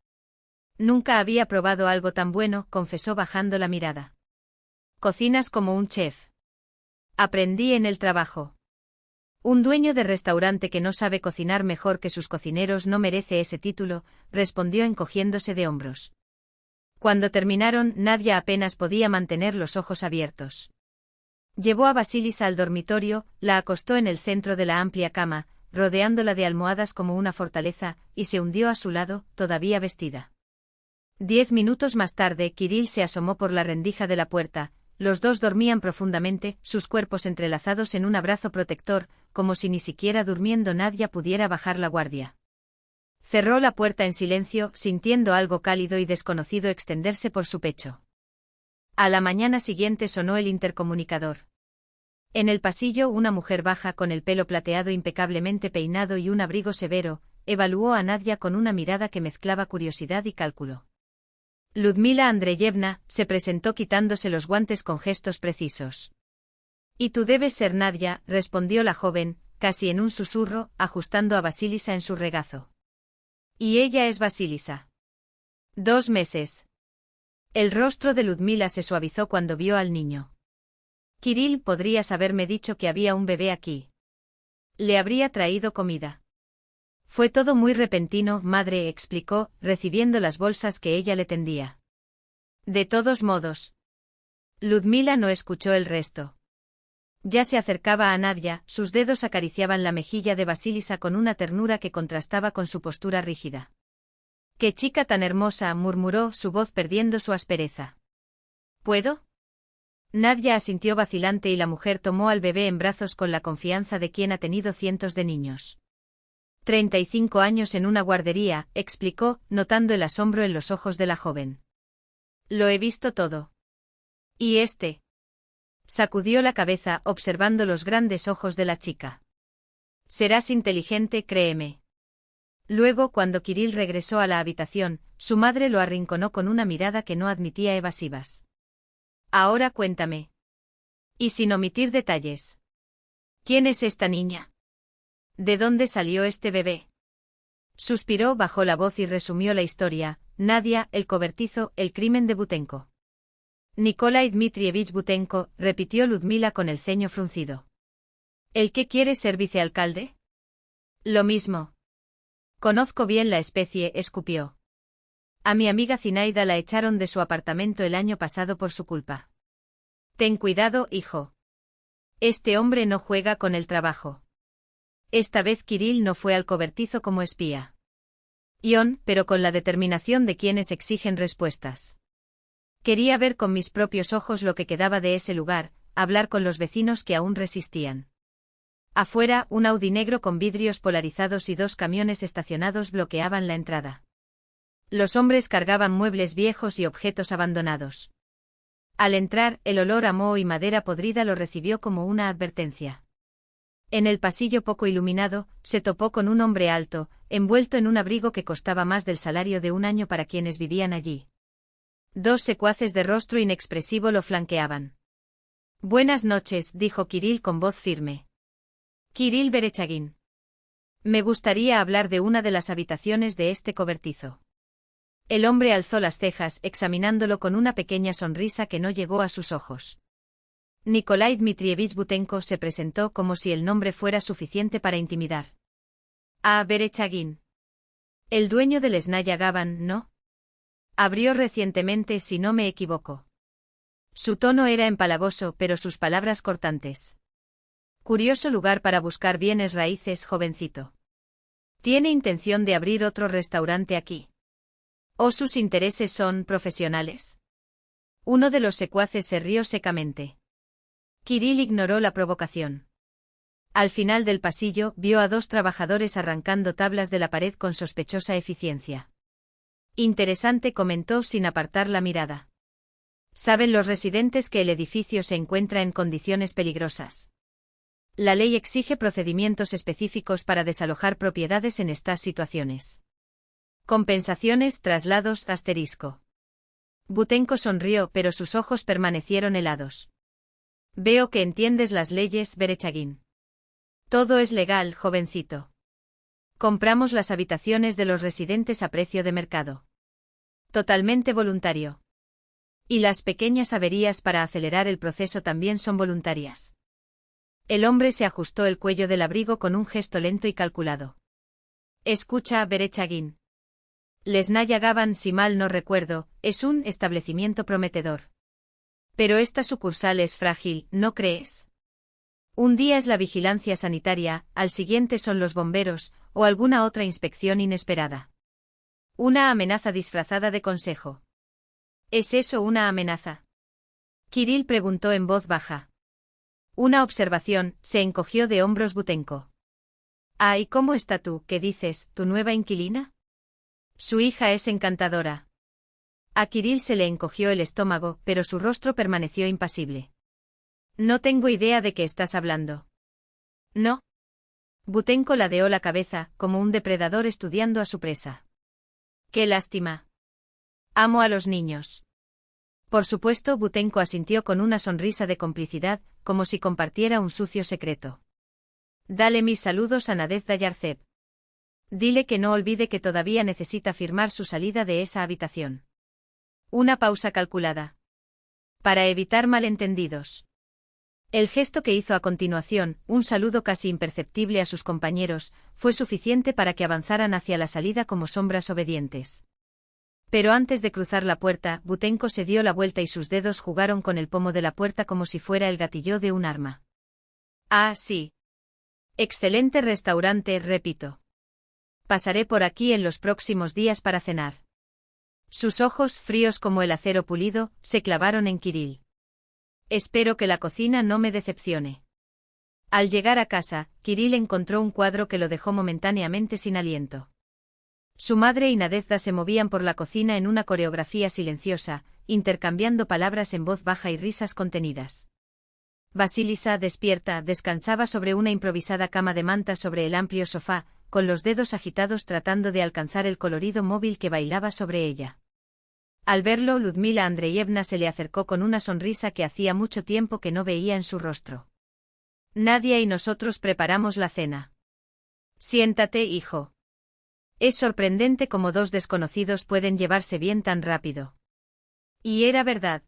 Nunca había probado algo tan bueno, confesó bajando la mirada. Cocinas como un chef. Aprendí en el trabajo. Un dueño de restaurante que no sabe cocinar mejor que sus cocineros no merece ese título, respondió encogiéndose de hombros. Cuando terminaron, Nadia apenas podía mantener los ojos abiertos. Llevó a Vasilisa al dormitorio, la acostó en el centro de la amplia cama, rodeándola de almohadas como una fortaleza, y se hundió a su lado, todavía vestida. 10 minutos más tarde, Kirill se asomó por la rendija de la puerta. Los dos dormían profundamente, sus cuerpos entrelazados en un abrazo protector, como si ni siquiera durmiendo Nadia pudiera bajar la guardia. Cerró la puerta en silencio, sintiendo algo cálido y desconocido extenderse por su pecho. A la mañana siguiente sonó el intercomunicador. En el pasillo, una mujer baja con el pelo plateado impecablemente peinado y un abrigo severo, evaluó a Nadia con una mirada que mezclaba curiosidad y cálculo. Ludmila Andreyevna se presentó quitándose los guantes con gestos precisos. Y tú debes ser Nadia, respondió la joven, casi en un susurro, ajustando a Basilisa en su regazo. Y ella es Basilisa. 2 meses. El rostro de Ludmila se suavizó cuando vio al niño. Kirill, podrías haberme dicho que había un bebé aquí. Le habría traído comida. Fue todo muy repentino, madre, explicó, recibiendo las bolsas que ella le tendía. De todos modos. Ludmila no escuchó el resto. Ya se acercaba a Nadia, sus dedos acariciaban la mejilla de Basilisa con una ternura que contrastaba con su postura rígida. «¡Qué chica tan hermosa!», murmuró, su voz perdiendo su aspereza. «¿Puedo?». Nadia asintió vacilante y la mujer tomó al bebé en brazos con la confianza de quien ha tenido cientos de niños. 35 años en una guardería, explicó, notando el asombro en los ojos de la joven. Lo he visto todo. ¿Y este? Sacudió la cabeza, observando los grandes ojos de la chica. Serás inteligente, créeme. Luego, cuando Kirill regresó a la habitación, su madre lo arrinconó con una mirada que no admitía evasivas. Ahora cuéntame. Y sin omitir detalles. ¿Quién es esta niña? ¿De dónde salió este bebé? Suspiró, bajó la voz y resumió la historia. Nadia, el cobertizo, el crimen de Butenko. Nikolai Dmitrievich Butenko, repitió Ludmila con el ceño fruncido. ¿El qué quiere ser vicealcalde? Lo mismo. Conozco bien la especie, escupió. A mi amiga Zinaida la echaron de su apartamento el año pasado por su culpa. Ten cuidado, hijo. Este hombre no juega con el trabajo. Esta vez Kirill no fue al cobertizo como espía. Pero con la determinación de quienes exigen respuestas. Quería ver con mis propios ojos lo que quedaba de ese lugar, hablar con los vecinos que aún resistían. Afuera, un Audi negro con vidrios polarizados y 2 camiones estacionados bloqueaban la entrada. Los hombres cargaban muebles viejos y objetos abandonados. Al entrar, el olor a moho y madera podrida lo recibió como una advertencia. En el pasillo poco iluminado, se topó con un hombre alto, envuelto en un abrigo que costaba más del salario de un año para quienes vivían allí. 2 secuaces de rostro inexpresivo lo flanqueaban. Buenas noches, dijo Kirill con voz firme. Kirill Berechagin. Me gustaría hablar de una de las habitaciones de este cobertizo. El hombre alzó las cejas, examinándolo con una pequeña sonrisa que no llegó a sus ojos. Nikolai Dmitrievich Butenko se presentó como si el nombre fuera suficiente para intimidar. Berechagin. El dueño del Snaya Gavan, ¿no? Abrió recientemente, si no me equivoco. Su tono era empalagoso, pero sus palabras cortantes. Curioso lugar para buscar bienes raíces, jovencito. ¿Tiene intención de abrir otro restaurante aquí? ¿O sus intereses son profesionales? Uno de los secuaces se rió secamente. Kirill ignoró la provocación. Al final del pasillo, vio a 2 trabajadores arrancando tablas de la pared con sospechosa eficiencia. Interesante, comentó sin apartar la mirada. Saben los residentes que el edificio se encuentra en condiciones peligrosas. La ley exige procedimientos específicos para desalojar propiedades en estas situaciones. Compensaciones, traslados, asterisco. Butenko sonrió, pero sus ojos permanecieron helados. Veo que entiendes las leyes, Berechagin. Todo es legal, jovencito. Compramos las habitaciones de los residentes a precio de mercado. Totalmente voluntario. Y las pequeñas averías para acelerar el proceso también son voluntarias. El hombre se ajustó el cuello del abrigo con un gesto lento y calculado. Escucha, Berechagin. Lesnaya Gavan, si mal no recuerdo, es un establecimiento prometedor. Pero esta sucursal es frágil, ¿no crees? Un día es la vigilancia sanitaria, al siguiente son los bomberos, o alguna otra inspección inesperada. Una amenaza disfrazada de consejo. ¿Es eso una amenaza? Kirill preguntó en voz baja. Una observación, se encogió de hombros Butenko. ¿Y cómo está tú, qué dices, tu nueva inquilina? Su hija es encantadora. A Kirill se le encogió el estómago, pero su rostro permaneció impasible. No tengo idea de qué estás hablando. ¿No? Butenko ladeó la cabeza, como un depredador estudiando a su presa. ¡Qué lástima! Amo a los niños. Por supuesto, Butenko asintió con una sonrisa de complicidad, como si compartiera un sucio secreto. Dale mis saludos a Nadezhda Yarcev. Dile que no olvide que todavía necesita firmar su salida de esa habitación. Una pausa calculada. Para evitar malentendidos. El gesto que hizo a continuación, un saludo casi imperceptible a sus compañeros, fue suficiente para que avanzaran hacia la salida como sombras obedientes. Pero antes de cruzar la puerta, Butenko se dio la vuelta y sus dedos jugaron con el pomo de la puerta como si fuera el gatillo de un arma. Ah, sí. Excelente restaurante, repito. Pasaré por aquí en los próximos días para cenar. Sus ojos, fríos como el acero pulido, se clavaron en Kirill. Espero que la cocina no me decepcione. Al llegar a casa, Kirill encontró un cuadro que lo dejó momentáneamente sin aliento. Su madre y Nadezhda se movían por la cocina en una coreografía silenciosa, intercambiando palabras en voz baja y risas contenidas. Vasilisa, despierta, descansaba sobre una improvisada cama de manta sobre el amplio sofá, con los dedos agitados tratando de alcanzar el colorido móvil que bailaba sobre ella. Al verlo, Ludmila Andreyevna se le acercó con una sonrisa que hacía mucho tiempo que no veía en su rostro. Nadia y nosotros preparamos la cena. Siéntate, hijo. Es sorprendente cómo dos desconocidos pueden llevarse bien tan rápido. Y era verdad.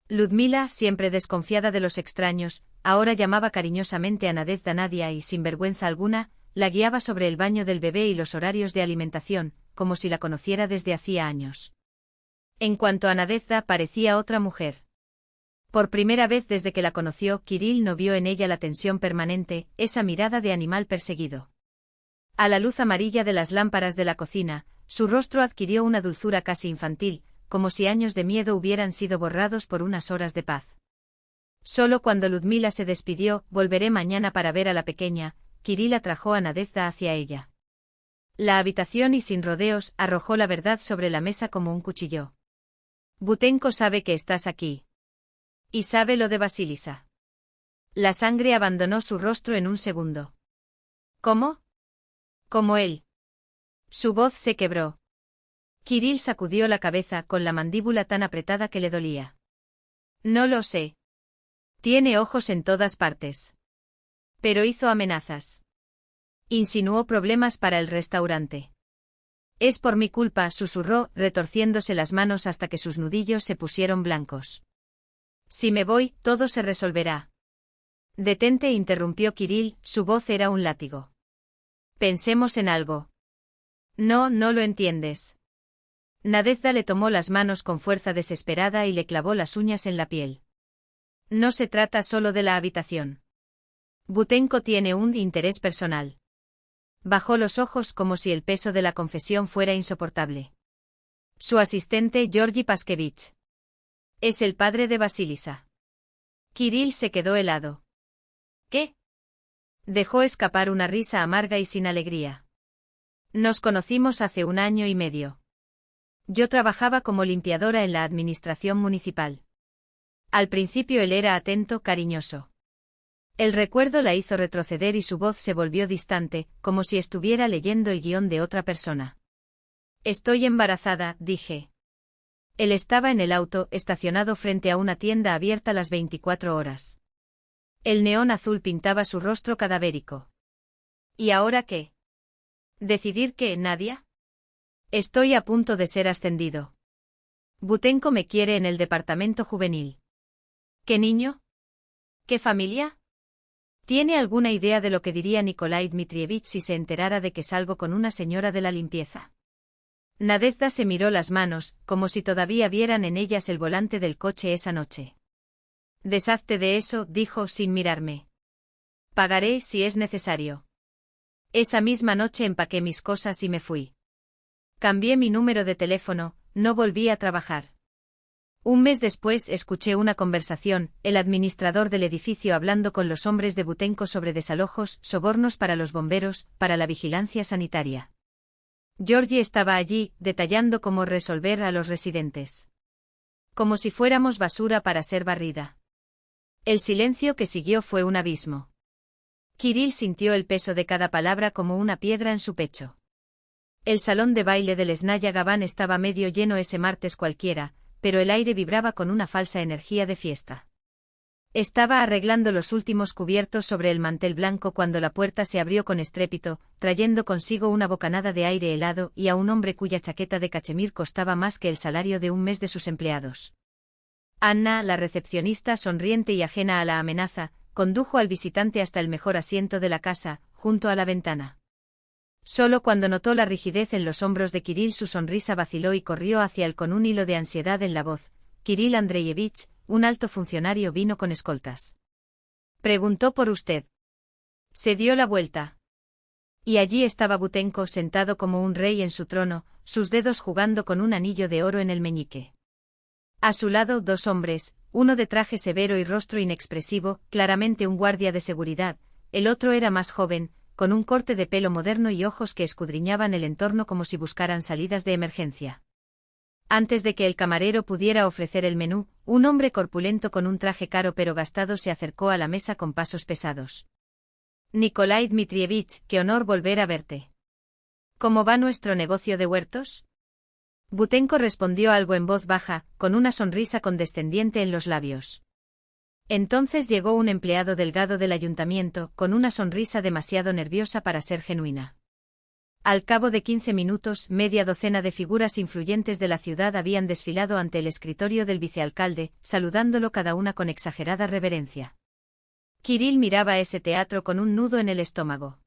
Ludmila, siempre desconfiada de los extraños, ahora llamaba cariñosamente a Nadezhda Nadia y, sin vergüenza alguna, la guiaba sobre el baño del bebé y los horarios de alimentación, como si la conociera desde hacía años. En cuanto a Nadezhda, parecía otra mujer. Por primera vez desde que la conoció, Kirill no vio en ella la tensión permanente, esa mirada de animal perseguido. A la luz amarilla de las lámparas de la cocina, su rostro adquirió una dulzura casi infantil, como si años de miedo hubieran sido borrados por unas horas de paz. Solo cuando Ludmila se despidió, volveré mañana para ver a la pequeña, Kirill atrajo a Nadezhda hacia ella. La habitación y sin rodeos, arrojó la verdad sobre la mesa como un cuchillo. Butenko sabe que estás aquí. Y sabe lo de Vasilisa. La sangre abandonó su rostro en un segundo. ¿Cómo? Como él. Su voz se quebró. Kirill sacudió la cabeza con la mandíbula tan apretada que le dolía. No lo sé. Tiene ojos en todas partes. Pero hizo amenazas. Insinuó problemas para el restaurante. Es por mi culpa, susurró, retorciéndose las manos hasta que sus nudillos se pusieron blancos. Si me voy, todo se resolverá. Detente, interrumpió Kirill, su voz era un látigo. Pensemos en algo. No, no lo entiendes. Nadezhda le tomó las manos con fuerza desesperada y le clavó las uñas en la piel. No se trata solo de la habitación. Butenko tiene un interés personal. Bajó los ojos como si el peso de la confesión fuera insoportable. Su asistente, Georgi Paskevich. Es el padre de Vasilisa. Kirill se quedó helado. ¿Qué? Dejó escapar una risa amarga y sin alegría. Nos conocimos hace 1 año y medio. Yo trabajaba como limpiadora en la administración municipal. Al principio él era atento, cariñoso. El recuerdo la hizo retroceder y su voz se volvió distante, como si estuviera leyendo el guión de otra persona. Estoy embarazada, dije. Él estaba en el auto, estacionado frente a una tienda abierta las 24 horas. El neón azul pintaba su rostro cadavérico. ¿Y ahora qué? ¿Decidir qué, Nadia? Estoy a punto de ser ascendido. Butenko me quiere en el departamento juvenil. ¿Qué niño? ¿Qué familia? ¿Tiene alguna idea de lo que diría Nikolai Dmitrievich si se enterara de que salgo con una señora de la limpieza? Nadezhda se miró las manos, como si todavía vieran en ellas el volante del coche esa noche. Deshazte de eso, dijo sin mirarme. Pagaré si es necesario. Esa misma noche empaqué mis cosas y me fui. Cambié mi número de teléfono, no volví a trabajar. 1 mes después escuché una conversación, el administrador del edificio hablando con los hombres de Butenko sobre desalojos, sobornos para los bomberos, para la vigilancia sanitaria. Georgi estaba allí, detallando cómo resolver a los residentes. Como si fuéramos basura para ser barrida. El silencio que siguió fue un abismo. Kirill sintió el peso de cada palabra como una piedra en su pecho. El salón de baile del Snaya Gabán estaba medio lleno ese martes cualquiera, pero el aire vibraba con una falsa energía de fiesta. Estaba arreglando los últimos cubiertos sobre el mantel blanco cuando la puerta se abrió con estrépito, trayendo consigo una bocanada de aire helado y a un hombre cuya chaqueta de cachemir costaba más que el salario de un mes de sus empleados. Anna, la recepcionista sonriente y ajena a la amenaza, condujo al visitante hasta el mejor asiento de la casa, junto a la ventana. Solo cuando notó la rigidez en los hombros de Kirill su sonrisa vaciló y corrió hacia él con un hilo de ansiedad en la voz. Kirill Andreyevich, un alto funcionario vino con escoltas. Preguntó por usted. Se dio la vuelta. Y allí estaba Butenko sentado como un rey en su trono, sus dedos jugando con un anillo de oro en el meñique. A su lado dos hombres, uno de traje severo y rostro inexpresivo, claramente un guardia de seguridad, el otro era más joven, con un corte de pelo moderno y ojos que escudriñaban el entorno como si buscaran salidas de emergencia. Antes de que el camarero pudiera ofrecer el menú, un hombre corpulento con un traje caro pero gastado se acercó a la mesa con pasos pesados. Nikolai Dmitrievich, qué honor volver a verte. ¿Cómo va nuestro negocio de huertos? Butenko respondió algo en voz baja, con una sonrisa condescendiente en los labios. Entonces llegó un empleado delgado del ayuntamiento, con una sonrisa demasiado nerviosa para ser genuina. Al cabo de 15 minutos, media docena de figuras influyentes de la ciudad habían desfilado ante el escritorio del vicealcalde, saludándolo cada una con exagerada reverencia. Kirill miraba ese teatro con un nudo en el estómago.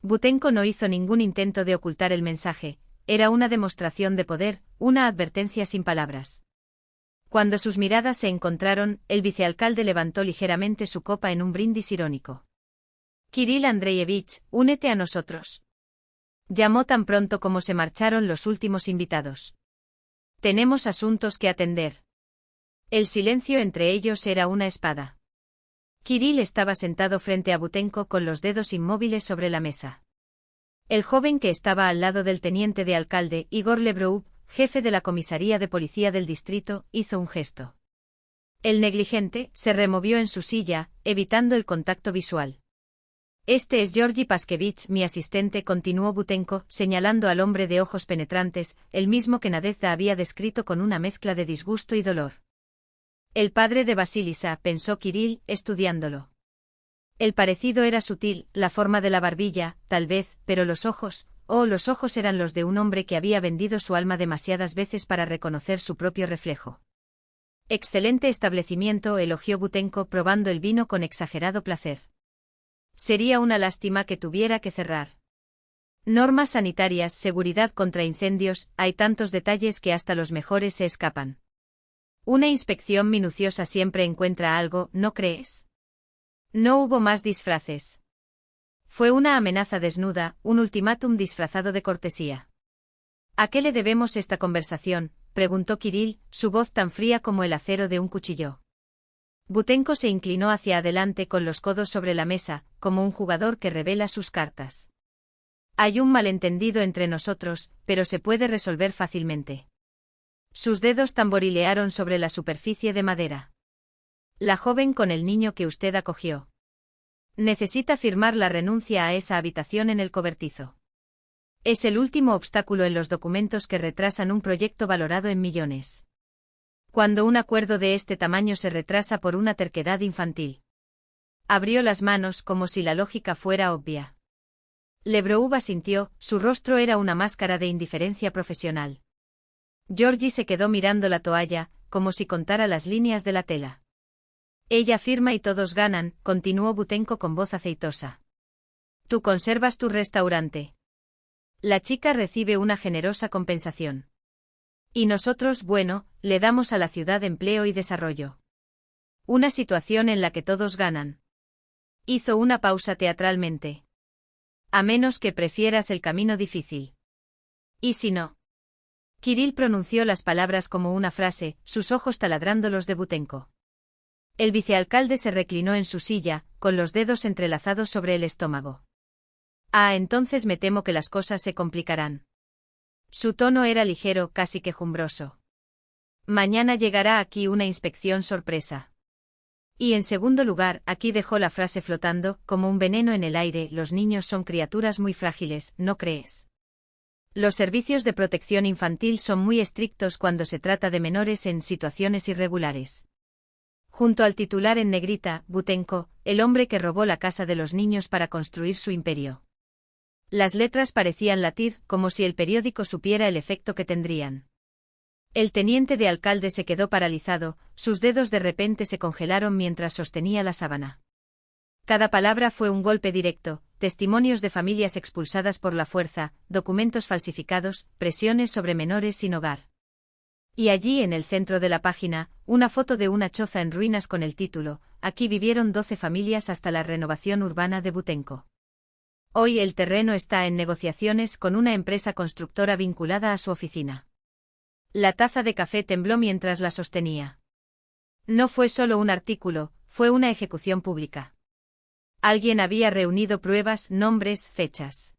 Butenko no hizo ningún intento de ocultar el mensaje, era una demostración de poder, una advertencia sin palabras. Cuando sus miradas se encontraron, el vicealcalde levantó ligeramente su copa en un brindis irónico. Kirill Andreyevich, únete a nosotros. Llamó tan pronto como se marcharon los últimos invitados. Tenemos asuntos que atender. El silencio entre ellos era una espada. Kirill estaba sentado frente a Butenko con los dedos inmóviles sobre la mesa. El joven que estaba al lado del teniente de alcalde, Igor Lebrov, jefe de la comisaría de policía del distrito, hizo un gesto. El negligente se removió en su silla, evitando el contacto visual. Este es Georgi Paskevich, mi asistente, continuó Butenko, señalando al hombre de ojos penetrantes, el mismo que Nadezhda había descrito con una mezcla de disgusto y dolor. El padre de Basilisa, pensó Kirill, estudiándolo. El parecido era sutil, la forma de la barbilla, tal vez, pero los ojos, los ojos eran los de un hombre que había vendido su alma demasiadas veces para reconocer su propio reflejo. Excelente establecimiento, elogió Butenko probando el vino con exagerado placer. Sería una lástima que tuviera que cerrar. Normas sanitarias, seguridad contra incendios, hay tantos detalles que hasta los mejores se escapan. Una inspección minuciosa siempre encuentra algo, ¿no crees? No hubo más disfraces. Fue una amenaza desnuda, un ultimátum disfrazado de cortesía. ¿A qué le debemos esta conversación?, preguntó Kirill, su voz tan fría como el acero de un cuchillo. Butenko se inclinó hacia adelante con los codos sobre la mesa, como un jugador que revela sus cartas. Hay un malentendido entre nosotros, pero se puede resolver fácilmente. Sus dedos tamborilearon sobre la superficie de madera. La joven con el niño que usted acogió. Necesita firmar la renuncia a esa habitación en el cobertizo. Es el último obstáculo en los documentos que retrasan un proyecto valorado en millones. Cuando un acuerdo de este tamaño se retrasa por una terquedad infantil. Abrió las manos como si la lógica fuera obvia. Lebrov asintió, su rostro era una máscara de indiferencia profesional. Georgi se quedó mirando la toalla, como si contara las líneas de la tela. Ella firma y todos ganan, continuó Butenko con voz aceitosa. Tú conservas tu restaurante. La chica recibe una generosa compensación. Y nosotros, bueno, le damos a la ciudad empleo y desarrollo. Una situación en la que todos ganan. Hizo una pausa teatralmente. A menos que prefieras el camino difícil. ¿Y si no? Kirill pronunció las palabras como una frase, sus ojos taladrando los de Butenko. El vicealcalde se reclinó en su silla, con los dedos entrelazados sobre el estómago. Entonces me temo que las cosas se complicarán. Su tono era ligero, casi quejumbroso. Mañana llegará aquí una inspección sorpresa. Y en segundo lugar, aquí dejó la frase flotando, como un veneno en el aire, los niños son criaturas muy frágiles, ¿no crees? Los servicios de protección infantil son muy estrictos cuando se trata de menores en situaciones irregulares. Junto al titular en negrita, Butenko, el hombre que robó la casa de los niños para construir su imperio. Las letras parecían latir, como si el periódico supiera el efecto que tendrían. El teniente de alcalde se quedó paralizado, sus dedos de repente se congelaron mientras sostenía la sábana. Cada palabra fue un golpe directo: testimonios de familias expulsadas por la fuerza, documentos falsificados, presiones sobre menores sin hogar. Y allí en el centro de la página, una foto de una choza en ruinas con el título: aquí vivieron 12 familias hasta la renovación urbana de Butenko. Hoy el terreno está en negociaciones con una empresa constructora vinculada a su oficina. La taza de café tembló mientras la sostenía. No fue solo un artículo, fue una ejecución pública. Alguien había reunido pruebas, nombres, fechas.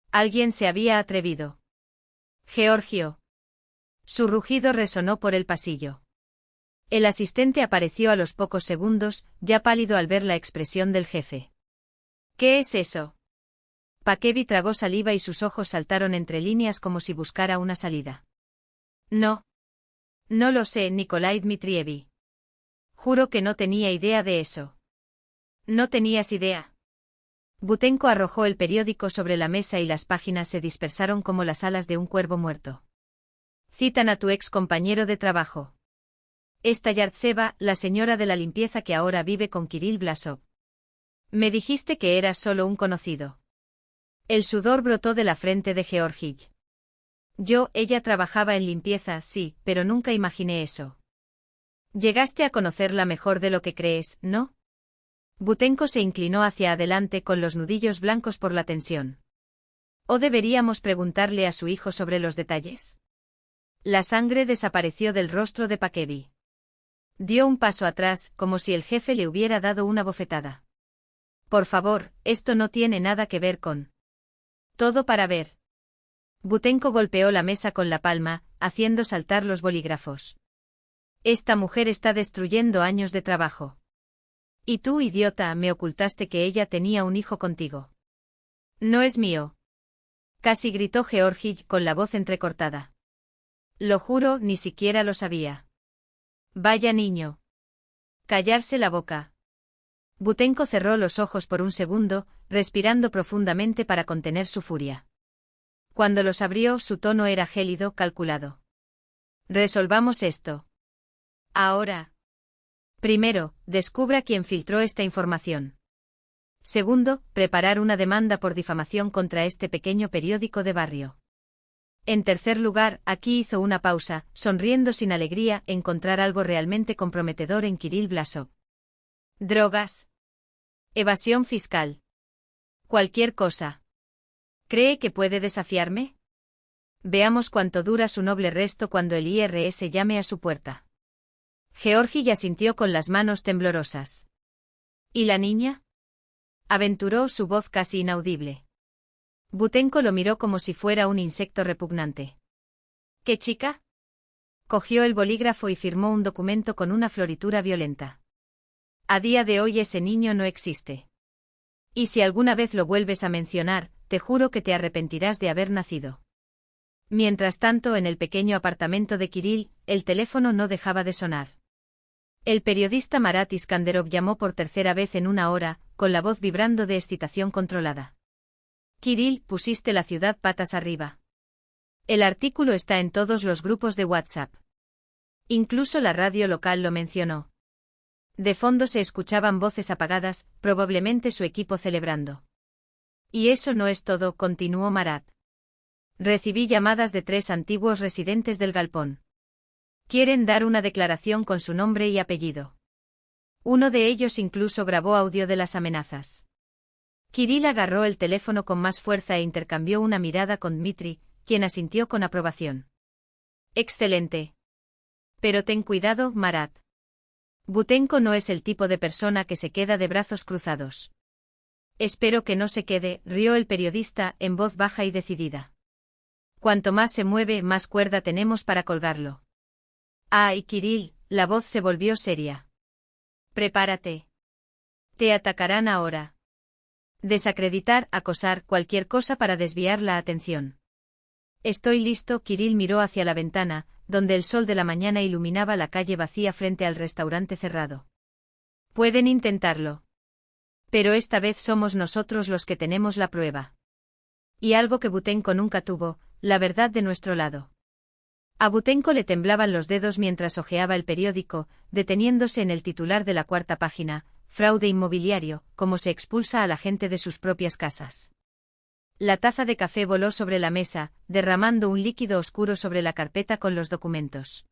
Alguien se había atrevido. Georgio. Su rugido resonó por el pasillo. El asistente apareció a los pocos segundos, ya pálido al ver la expresión del jefe. ¿Qué es eso? Pakevi tragó saliva y sus ojos saltaron entre líneas como si buscara una salida. No. No lo sé, Nikolai Dmitrievich. Juro que no tenía idea de eso. ¿No tenías idea? Butenko arrojó el periódico sobre la mesa y las páginas se dispersaron como las alas de un cuervo muerto. Citan a tu ex compañero de trabajo. Esta Yartseva, la señora de la limpieza que ahora vive con Kirill Blasov. Me dijiste que eras solo un conocido. El sudor brotó de la frente de Georgij. Ella trabajaba en limpieza, sí, pero nunca imaginé eso. Llegaste a conocerla mejor de lo que crees, ¿no? Butenko se inclinó hacia adelante con los nudillos blancos por la tensión. ¿O deberíamos preguntarle a su hijo sobre los detalles? La sangre desapareció del rostro de Pakevi. Dio un paso atrás, como si el jefe le hubiera dado una bofetada. Por favor, esto no tiene nada que ver con... Todo para ver. Butenko golpeó la mesa con la palma, haciendo saltar los bolígrafos. Esta mujer está destruyendo años de trabajo. Y tú, idiota, me ocultaste que ella tenía un hijo contigo. No es mío. Casi gritó Georgij con la voz entrecortada. Lo juro, ni siquiera lo sabía. Vaya niño. Callarse la boca. Butenko cerró los ojos por un segundo, respirando profundamente para contener su furia. Cuando los abrió, su tono era gélido, calculado. Resolvamos esto. Ahora. Primero, descubra quién filtró esta información. Segundo, preparar una demanda por difamación contra este pequeño periódico de barrio. En tercer lugar, aquí hizo una pausa, sonriendo sin alegría, encontrar algo realmente comprometedor en Kirill Blasov. Drogas. Evasión fiscal. Cualquier cosa. ¿Cree que puede desafiarme? Veamos cuánto dura su noble resto cuando el IRS llame a su puerta. Georgij asintió con las manos temblorosas. ¿Y la niña? Aventuró, su voz casi inaudible. Butenko lo miró como si fuera un insecto repugnante. ¿Qué chica? Cogió el bolígrafo y firmó un documento con una floritura violenta. A día de hoy ese niño no existe. Y si alguna vez lo vuelves a mencionar, te juro que te arrepentirás de haber nacido. Mientras tanto, en el pequeño apartamento de Kirill, el teléfono no dejaba de sonar. El periodista Marat Iskanderov llamó por tercera vez en una hora, con la voz vibrando de excitación controlada. Kirill, pusiste la ciudad patas arriba. El artículo está en todos los grupos de WhatsApp. Incluso la radio local lo mencionó. De fondo se escuchaban voces apagadas, probablemente su equipo celebrando. Y eso no es todo, continuó Marat. Recibí llamadas de 3 antiguos residentes del galpón. Quieren dar una declaración con su nombre y apellido. Uno de ellos incluso grabó audio de las amenazas. Kirill agarró el teléfono con más fuerza e intercambió una mirada con Dmitri, quien asintió con aprobación. Excelente. Pero ten cuidado, Marat. Butenko no es el tipo de persona que se queda de brazos cruzados. Espero que no se quede, rió el periodista, en voz baja y decidida. Cuanto más se mueve, más cuerda tenemos para colgarlo. Y Kirill, la voz se volvió seria. Prepárate. Te atacarán ahora. Desacreditar, acosar, cualquier cosa para desviar la atención. Estoy listo. Kirill miró hacia la ventana, donde el sol de la mañana iluminaba la calle vacía frente al restaurante cerrado. Pueden intentarlo. Pero esta vez somos nosotros los que tenemos la prueba. Y algo que Butenko nunca tuvo, la verdad de nuestro lado. A Butenko le temblaban los dedos mientras hojeaba el periódico, deteniéndose en el titular de la cuarta página: fraude inmobiliario, cómo se expulsa a la gente de sus propias casas. La taza de café voló sobre la mesa, derramando un líquido oscuro sobre la carpeta con los documentos.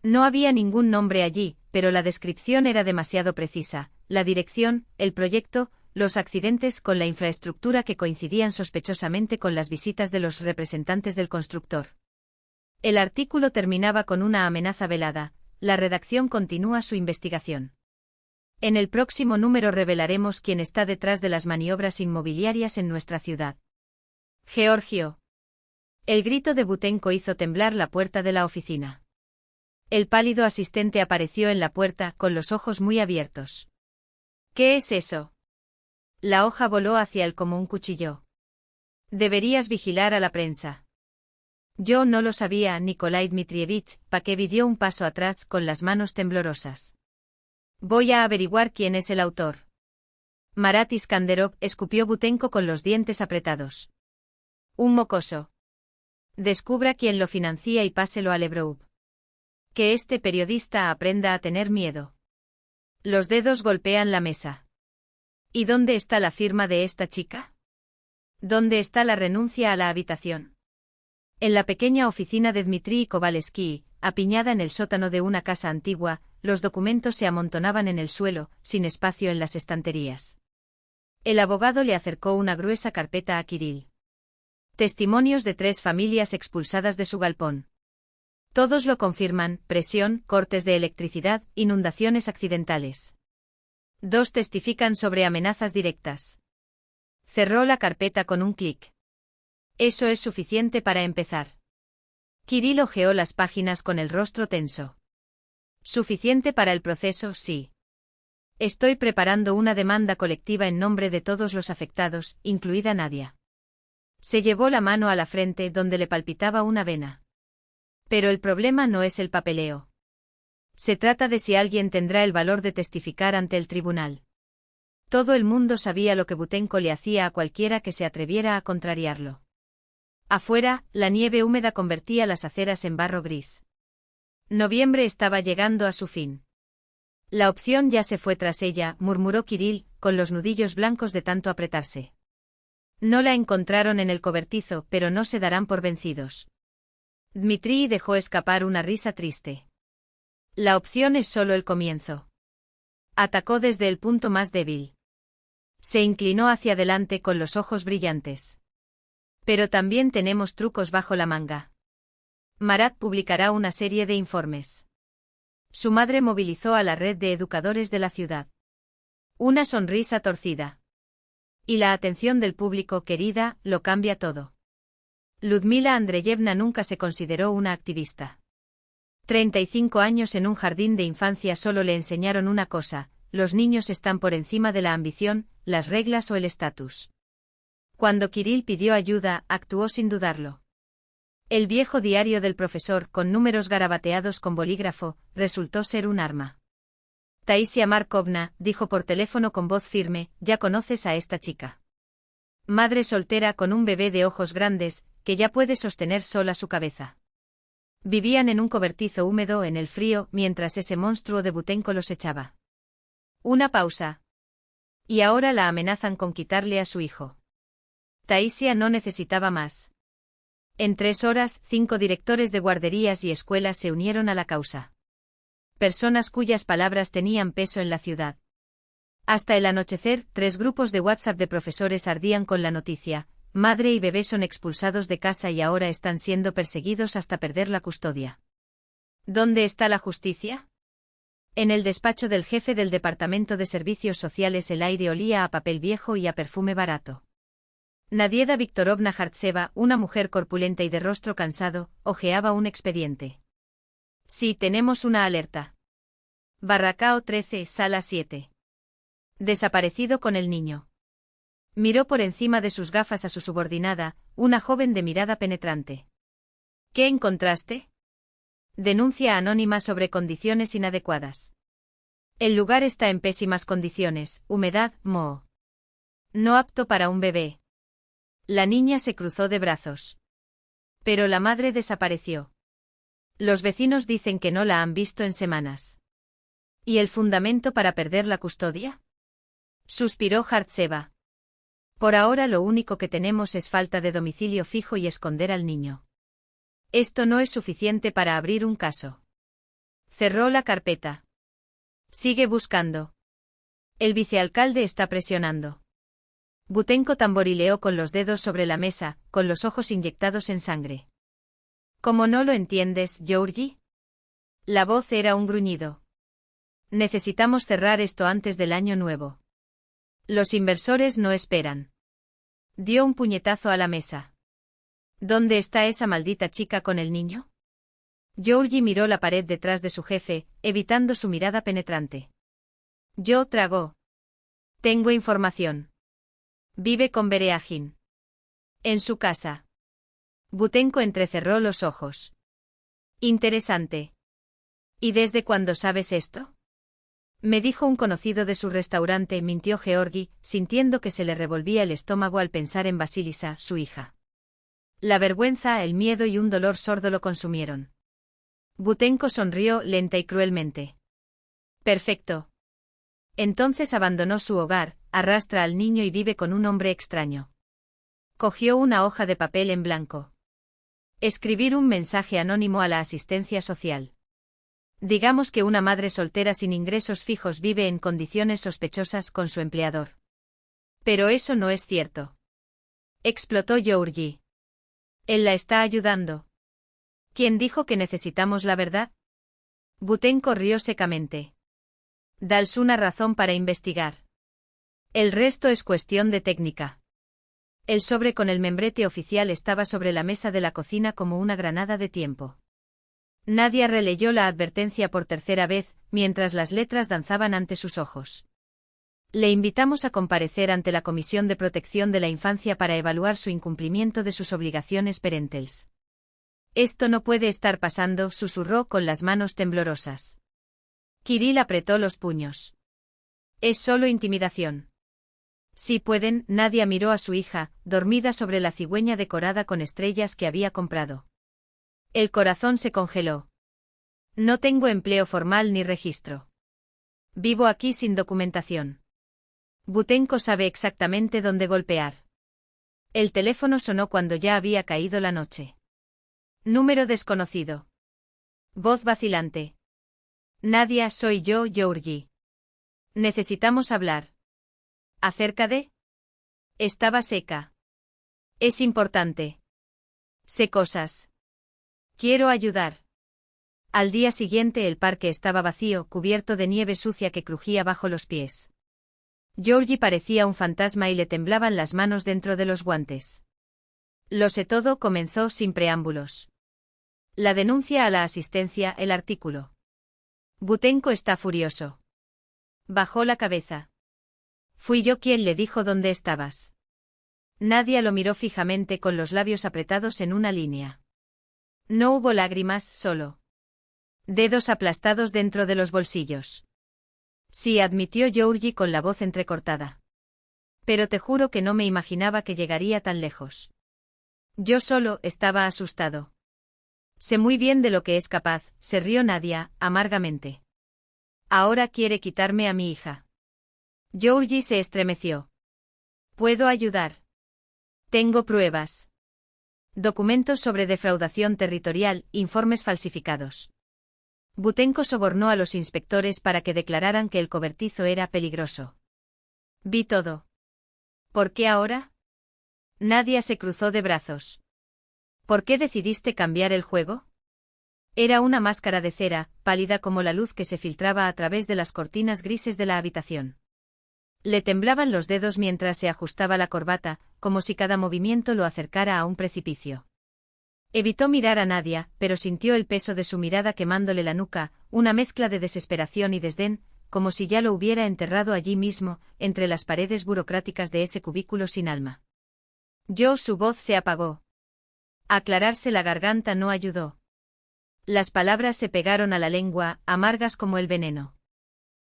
No había ningún nombre allí, pero la descripción era demasiado precisa: la dirección, el proyecto, los accidentes con la infraestructura que coincidían sospechosamente con las visitas de los representantes del constructor. El artículo terminaba con una amenaza velada: la redacción continúa su investigación. En el próximo número revelaremos quién está detrás de las maniobras inmobiliarias en nuestra ciudad. Georgio. El grito de Butenko hizo temblar la puerta de la oficina. El pálido asistente apareció en la puerta, con los ojos muy abiertos. ¿Qué es eso? La hoja voló hacia él como un cuchillo. Deberías vigilar a la prensa. Yo no lo sabía. Nikolai Dmitrievich Pakevi dio un paso atrás con las manos temblorosas. Voy a averiguar quién es el autor. Marat Iskanderov, escupió Butenko con los dientes apretados. Un mocoso. Descubra quién lo financia y páselo a Lebrov. Que este periodista aprenda a tener miedo. Los dedos golpean la mesa. ¿Y dónde está la firma de esta chica? ¿Dónde está la renuncia a la habitación? En la pequeña oficina de Dmitri Kovalevsky, apiñada en el sótano de una casa antigua, los documentos se amontonaban en el suelo, sin espacio en las estanterías. El abogado le acercó una gruesa carpeta a Kirill. Testimonios de 3 familias expulsadas de su galpón. Todos lo confirman: presión, cortes de electricidad, inundaciones accidentales. 2 testifican sobre amenazas directas. Cerró la carpeta con un clic. Eso es suficiente para empezar. Kirill hojeó las páginas con el rostro tenso. Suficiente para el proceso, sí. Estoy preparando una demanda colectiva en nombre de todos los afectados, incluida Nadia. Se llevó la mano a la frente donde le palpitaba una vena. Pero el problema no es el papeleo. Se trata de si alguien tendrá el valor de testificar ante el tribunal. Todo el mundo sabía lo que Butenko le hacía a cualquiera que se atreviera a contrariarlo. Afuera, la nieve húmeda convertía las aceras en barro gris. Noviembre estaba llegando a su fin. La opción ya se fue tras ella, murmuró Kirill, con los nudillos blancos de tanto apretarse. No la encontraron en el cobertizo, pero no se darán por vencidos. Dmitri dejó escapar una risa triste. La opción es solo el comienzo. Atacó desde el punto más débil. Se inclinó hacia adelante con los ojos brillantes. Pero también tenemos trucos bajo la manga. Marat publicará una serie de informes. Su madre movilizó a la red de educadores de la ciudad. Una sonrisa torcida. Y la atención del público, querida, lo cambia todo. Ludmila Andreyevna nunca se consideró una activista. 35 años en un jardín de infancia solo le enseñaron una cosa: los niños están por encima de la ambición, las reglas o el estatus. Cuando Kirill pidió ayuda, actuó sin dudarlo. El viejo diario del profesor, con números garabateados con bolígrafo, resultó ser un arma. Taisia Markovna, dijo por teléfono con voz firme, ya conoces a esta chica. Madre soltera con un bebé de ojos grandes, que ya puede sostener sola su cabeza. Vivían en un cobertizo húmedo en el frío, mientras ese monstruo de Butenko los echaba. Una pausa. Y ahora la amenazan con quitarle a su hijo. Taisia no necesitaba más. En 3 horas, 5 directores de guarderías y escuelas se unieron a la causa. Personas cuyas palabras tenían peso en la ciudad. Hasta el anochecer, 3 grupos de WhatsApp de profesores ardían con la noticia: madre y bebé son expulsados de casa y ahora están siendo perseguidos hasta perder la custodia. ¿Dónde está la justicia? En el despacho del jefe del Departamento de Servicios Sociales el aire olía a papel viejo y a perfume barato. Nadieda Viktorovna Hartseva, una mujer corpulenta y de rostro cansado, hojeaba un expediente. Sí, tenemos una alerta. Barracao 13, sala 7. Desaparecido con el niño. Miró por encima de sus gafas a su subordinada, una joven de mirada penetrante. ¿Qué encontraste? Denuncia anónima sobre condiciones inadecuadas. El lugar está en pésimas condiciones, humedad, moho. No apto para un bebé. La niña se cruzó de brazos. Pero la madre desapareció. Los vecinos dicen que no la han visto en semanas. ¿Y el fundamento para perder la custodia? Suspiró Hartseva. Por ahora lo único que tenemos es falta de domicilio fijo y esconder al niño. Esto no es suficiente para abrir un caso. Cerró la carpeta. Sigue buscando. El vicealcalde está presionando. Butenko tamborileó con los dedos sobre la mesa, con los ojos inyectados en sangre. ¿Cómo no lo entiendes, Georgi? La voz era un gruñido. Necesitamos cerrar esto antes del año nuevo. Los inversores no esperan. Dio un puñetazo a la mesa. ¿Dónde está esa maldita chica con el niño? Georgi miró la pared detrás de su jefe, evitando su mirada penetrante. Yo tragó. Tengo información. Vive con Bereagin. En su casa. Butenko entrecerró los ojos. Interesante. ¿Y desde cuándo sabes esto? Me dijo un conocido de su restaurante, mintió Georgi, sintiendo que se le revolvía el estómago al pensar en Vasilisa, su hija. La vergüenza, el miedo y un dolor sordo lo consumieron. Butenko sonrió lenta y cruelmente. Perfecto. Entonces abandonó su hogar, arrastra al niño y vive con un hombre extraño. Cogió una hoja de papel en blanco. Escribir un mensaje anónimo a la asistencia social. Digamos que una madre soltera sin ingresos fijos vive en condiciones sospechosas con su empleador. Pero eso no es cierto. Explotó Georgi. Él la está ayudando. ¿Quién dijo que necesitamos la verdad? Butenko rió secamente. Dals una razón para investigar. El resto es cuestión de técnica. El sobre con el membrete oficial estaba sobre la mesa de la cocina como una granada de tiempo. Nadia releyó la advertencia por tercera vez, mientras las letras danzaban ante sus ojos. Le invitamos a comparecer ante la Comisión de Protección de la Infancia para evaluar su incumplimiento de sus obligaciones parentales. Esto no puede estar pasando, susurró con las manos temblorosas. Kirill apretó los puños. Es solo intimidación. Si pueden, Nadia miró a su hija, dormida sobre la cigüeña decorada con estrellas que había comprado. El corazón se congeló. No tengo empleo formal ni registro. Vivo aquí sin documentación. Butenko sabe exactamente dónde golpear. El teléfono sonó cuando ya había caído la noche. Número desconocido. Voz vacilante. Nadia, soy yo, Georgi. Necesitamos hablar. ¿Acerca de? Estaba seca. Es importante. Sé cosas. Quiero ayudar. Al día siguiente el parque estaba vacío, cubierto de nieve sucia que crujía bajo los pies. Georgi parecía un fantasma y le temblaban las manos dentro de los guantes. Lo sé todo, comenzó sin preámbulos. La denuncia a la asistencia, el artículo. Butenko está furioso. Bajó la cabeza. Fui yo quien le dijo dónde estabas. Nadia lo miró fijamente con los labios apretados en una línea. No hubo lágrimas, solo dedos aplastados dentro de los bolsillos. Sí, admitió Georgi con la voz entrecortada. Pero te juro que no me imaginaba que llegaría tan lejos. Yo solo estaba asustado. Sé muy bien de lo que es capaz, se rió Nadia, amargamente. Ahora quiere quitarme a mi hija. Georgi se estremeció. ¿Puedo ayudar? Tengo pruebas. Documentos sobre defraudación territorial, informes falsificados. Butenko sobornó a los inspectores para que declararan que el cobertizo era peligroso. Vi todo. ¿Por qué ahora? Nadia se cruzó de brazos. ¿Por qué decidiste cambiar el juego? Era una máscara de cera, pálida como la luz que se filtraba a través de las cortinas grises de la habitación. Le temblaban los dedos mientras se ajustaba la corbata, como si cada movimiento lo acercara a un precipicio. Evitó mirar a Nadia, pero sintió el peso de su mirada quemándole la nuca, una mezcla de desesperación y desdén, como si ya lo hubiera enterrado allí mismo, entre las paredes burocráticas de ese cubículo sin alma. Su voz se apagó. Aclararse la garganta no ayudó. Las palabras se pegaron a la lengua, amargas como el veneno.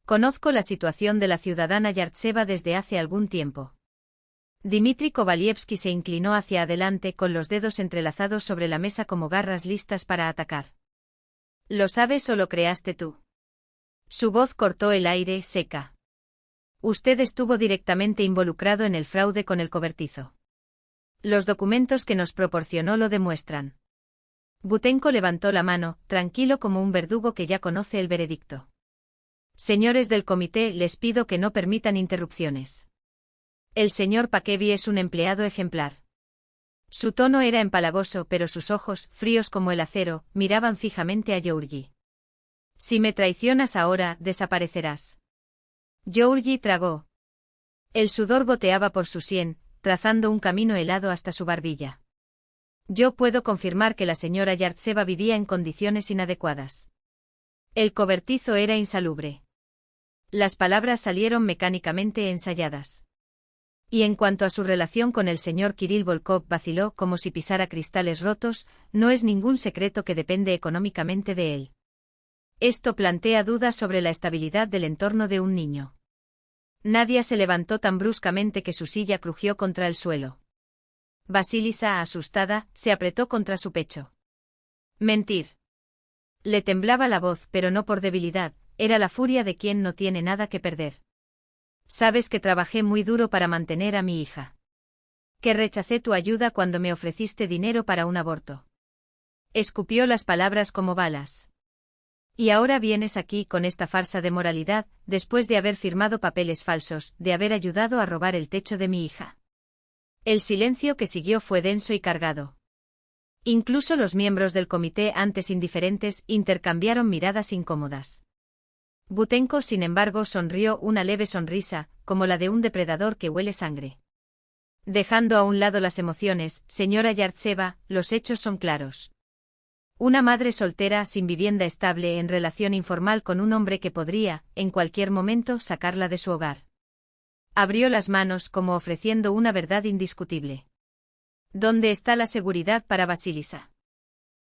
Conozco la situación de la ciudadana Yartseva desde hace algún tiempo. Dmitri Kovalyevsky se inclinó hacia adelante con los dedos entrelazados sobre la mesa como garras listas para atacar. ¿Lo sabes o lo creaste tú? Su voz cortó el aire, seca. Usted estuvo directamente involucrado en el fraude con el cobertizo. Los documentos que nos proporcionó lo demuestran. Butenko levantó la mano, tranquilo como un verdugo que ya conoce el veredicto. Señores del comité, les pido que no permitan interrupciones. El señor Pakevi es un empleado ejemplar. Su tono era empalagoso, pero sus ojos, fríos como el acero, miraban fijamente a Georgi. Si me traicionas ahora, desaparecerás. Georgi tragó. El sudor goteaba por su sien, trazando un camino helado hasta su barbilla. Yo puedo confirmar que la señora Yartseva vivía en condiciones inadecuadas. El cobertizo era insalubre. Las palabras salieron mecánicamente ensayadas. Y en cuanto a su relación con el señor Kirill Volkov, vaciló como si pisara cristales rotos, no es ningún secreto que depende económicamente de él. Esto plantea dudas sobre la estabilidad del entorno de un niño. Nadia se levantó tan bruscamente que su silla crujió contra el suelo. Vasilisa, asustada, se apretó contra su pecho. Mentir. Le temblaba la voz, pero no por debilidad, era la furia de quien no tiene nada que perder. Sabes que trabajé muy duro para mantener a mi hija. Que rechacé tu ayuda cuando me ofreciste dinero para un aborto. Escupió las palabras como balas. Y ahora vienes aquí con esta farsa de moralidad, después de haber firmado papeles falsos, de haber ayudado a robar el techo de mi hija. El silencio que siguió fue denso y cargado. Incluso los miembros del comité, antes indiferentes, intercambiaron miradas incómodas. Butenko, sin embargo, sonrió una leve sonrisa, como la de un depredador que huele sangre. Dejando a un lado las emociones, señora Yartseva, los hechos son claros. Una madre soltera sin vivienda estable en relación informal con un hombre que podría, en cualquier momento, sacarla de su hogar. Abrió las manos como ofreciendo una verdad indiscutible. ¿Dónde está la seguridad para Vasilisa?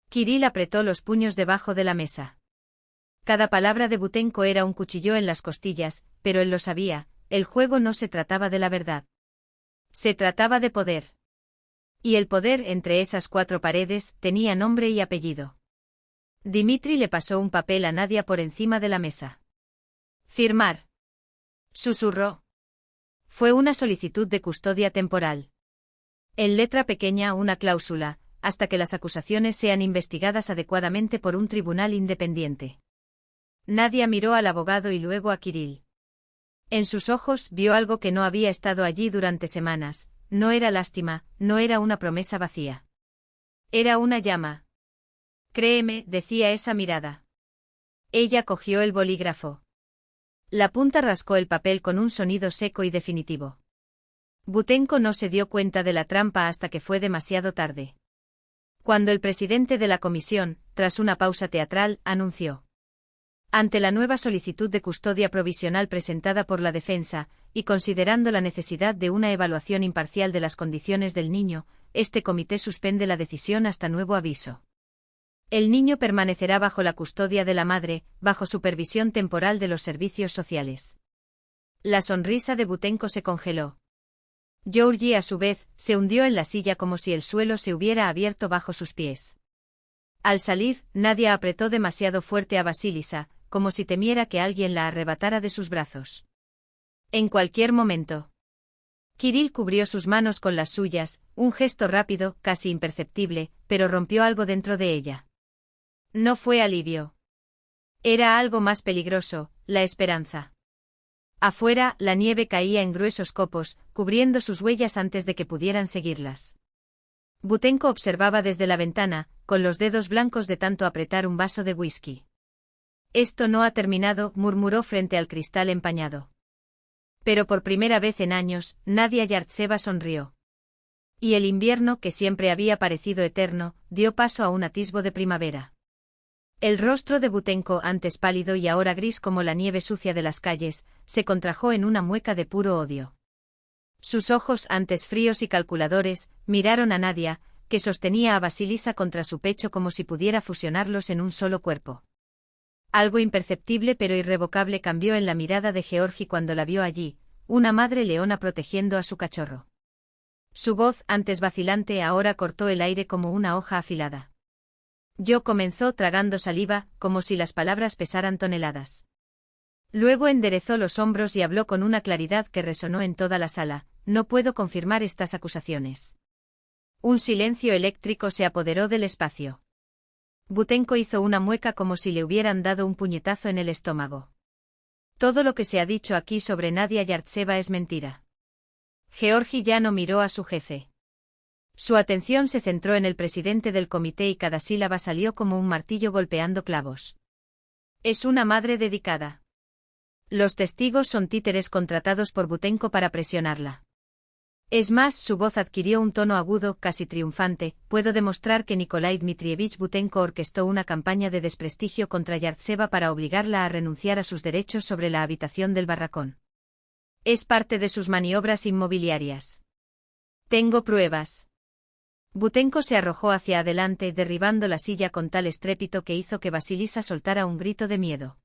Kirill apretó los puños debajo de la mesa. Cada palabra de Butenko era un cuchillo en las costillas, pero él lo sabía, el juego no se trataba de la verdad. Se trataba de poder. Y el poder entre esas cuatro paredes tenía nombre y apellido. Dmitri le pasó un papel a Nadia por encima de la mesa. Firmar. Susurró. Fue una solicitud de custodia temporal. En letra pequeña una cláusula, hasta que las acusaciones sean investigadas adecuadamente por un tribunal independiente. Nadia miró al abogado y luego a Kirill. En sus ojos vio algo que no había estado allí durante semanas, no era lástima, no era una promesa vacía. Era una llama. Créeme, decía esa mirada. Ella cogió el bolígrafo. La punta rascó el papel con un sonido seco y definitivo. Butenko no se dio cuenta de la trampa hasta que fue demasiado tarde. Cuando el presidente de la comisión, tras una pausa teatral, anunció: ante la nueva solicitud de custodia provisional presentada por la defensa, y considerando la necesidad de una evaluación imparcial de las condiciones del niño, este comité suspende la decisión hasta nuevo aviso. El niño permanecerá bajo la custodia de la madre, bajo supervisión temporal de los servicios sociales. La sonrisa de Butenko se congeló. Georgi, a su vez, se hundió en la silla como si el suelo se hubiera abierto bajo sus pies. Al salir, Nadia apretó demasiado fuerte a Vasilisa, como si temiera que alguien la arrebatara de sus brazos. En cualquier momento. Kirill cubrió sus manos con las suyas, un gesto rápido, casi imperceptible, pero rompió algo dentro de ella. No fue alivio. Era algo más peligroso, la esperanza. Afuera, la nieve caía en gruesos copos, cubriendo sus huellas antes de que pudieran seguirlas. Butenko observaba desde la ventana, con los dedos blancos de tanto apretar un vaso de whisky. Esto no ha terminado, murmuró frente al cristal empañado. Pero por primera vez en años, Nadia Yartseva sonrió. Y el invierno, que siempre había parecido eterno, dio paso a un atisbo de primavera. El rostro de Butenko, antes pálido y ahora gris como la nieve sucia de las calles, se contrajo en una mueca de puro odio. Sus ojos, antes fríos y calculadores, miraron a Nadia, que sostenía a Vasilisa contra su pecho como si pudiera fusionarlos en un solo cuerpo. Algo imperceptible pero irrevocable cambió en la mirada de Georgi cuando la vio allí, una madre leona protegiendo a su cachorro. Su voz, antes vacilante, ahora cortó el aire como una hoja afilada. Yo comenzó tragando saliva, como si las palabras pesaran toneladas. Luego enderezó los hombros y habló con una claridad que resonó en toda la sala: no puedo confirmar estas acusaciones. Un silencio eléctrico se apoderó del espacio. Butenko hizo una mueca como si le hubieran dado un puñetazo en el estómago. Todo lo que se ha dicho aquí sobre Nadia Yartseva es mentira. Georgi ya no miró a su jefe. Su atención se centró en el presidente del comité y cada sílaba salió como un martillo golpeando clavos. Es una madre dedicada. Los testigos son títeres contratados por Butenko para presionarla. Es más, su voz adquirió un tono agudo, casi triunfante: puedo demostrar que Nikolai Dmitrievich Butenko orquestó una campaña de desprestigio contra Yartseva para obligarla a renunciar a sus derechos sobre la habitación del barracón. Es parte de sus maniobras inmobiliarias. Tengo pruebas. Butenko se arrojó hacia adelante, derribando la silla con tal estrépito que hizo que Vasilisa soltara un grito de miedo.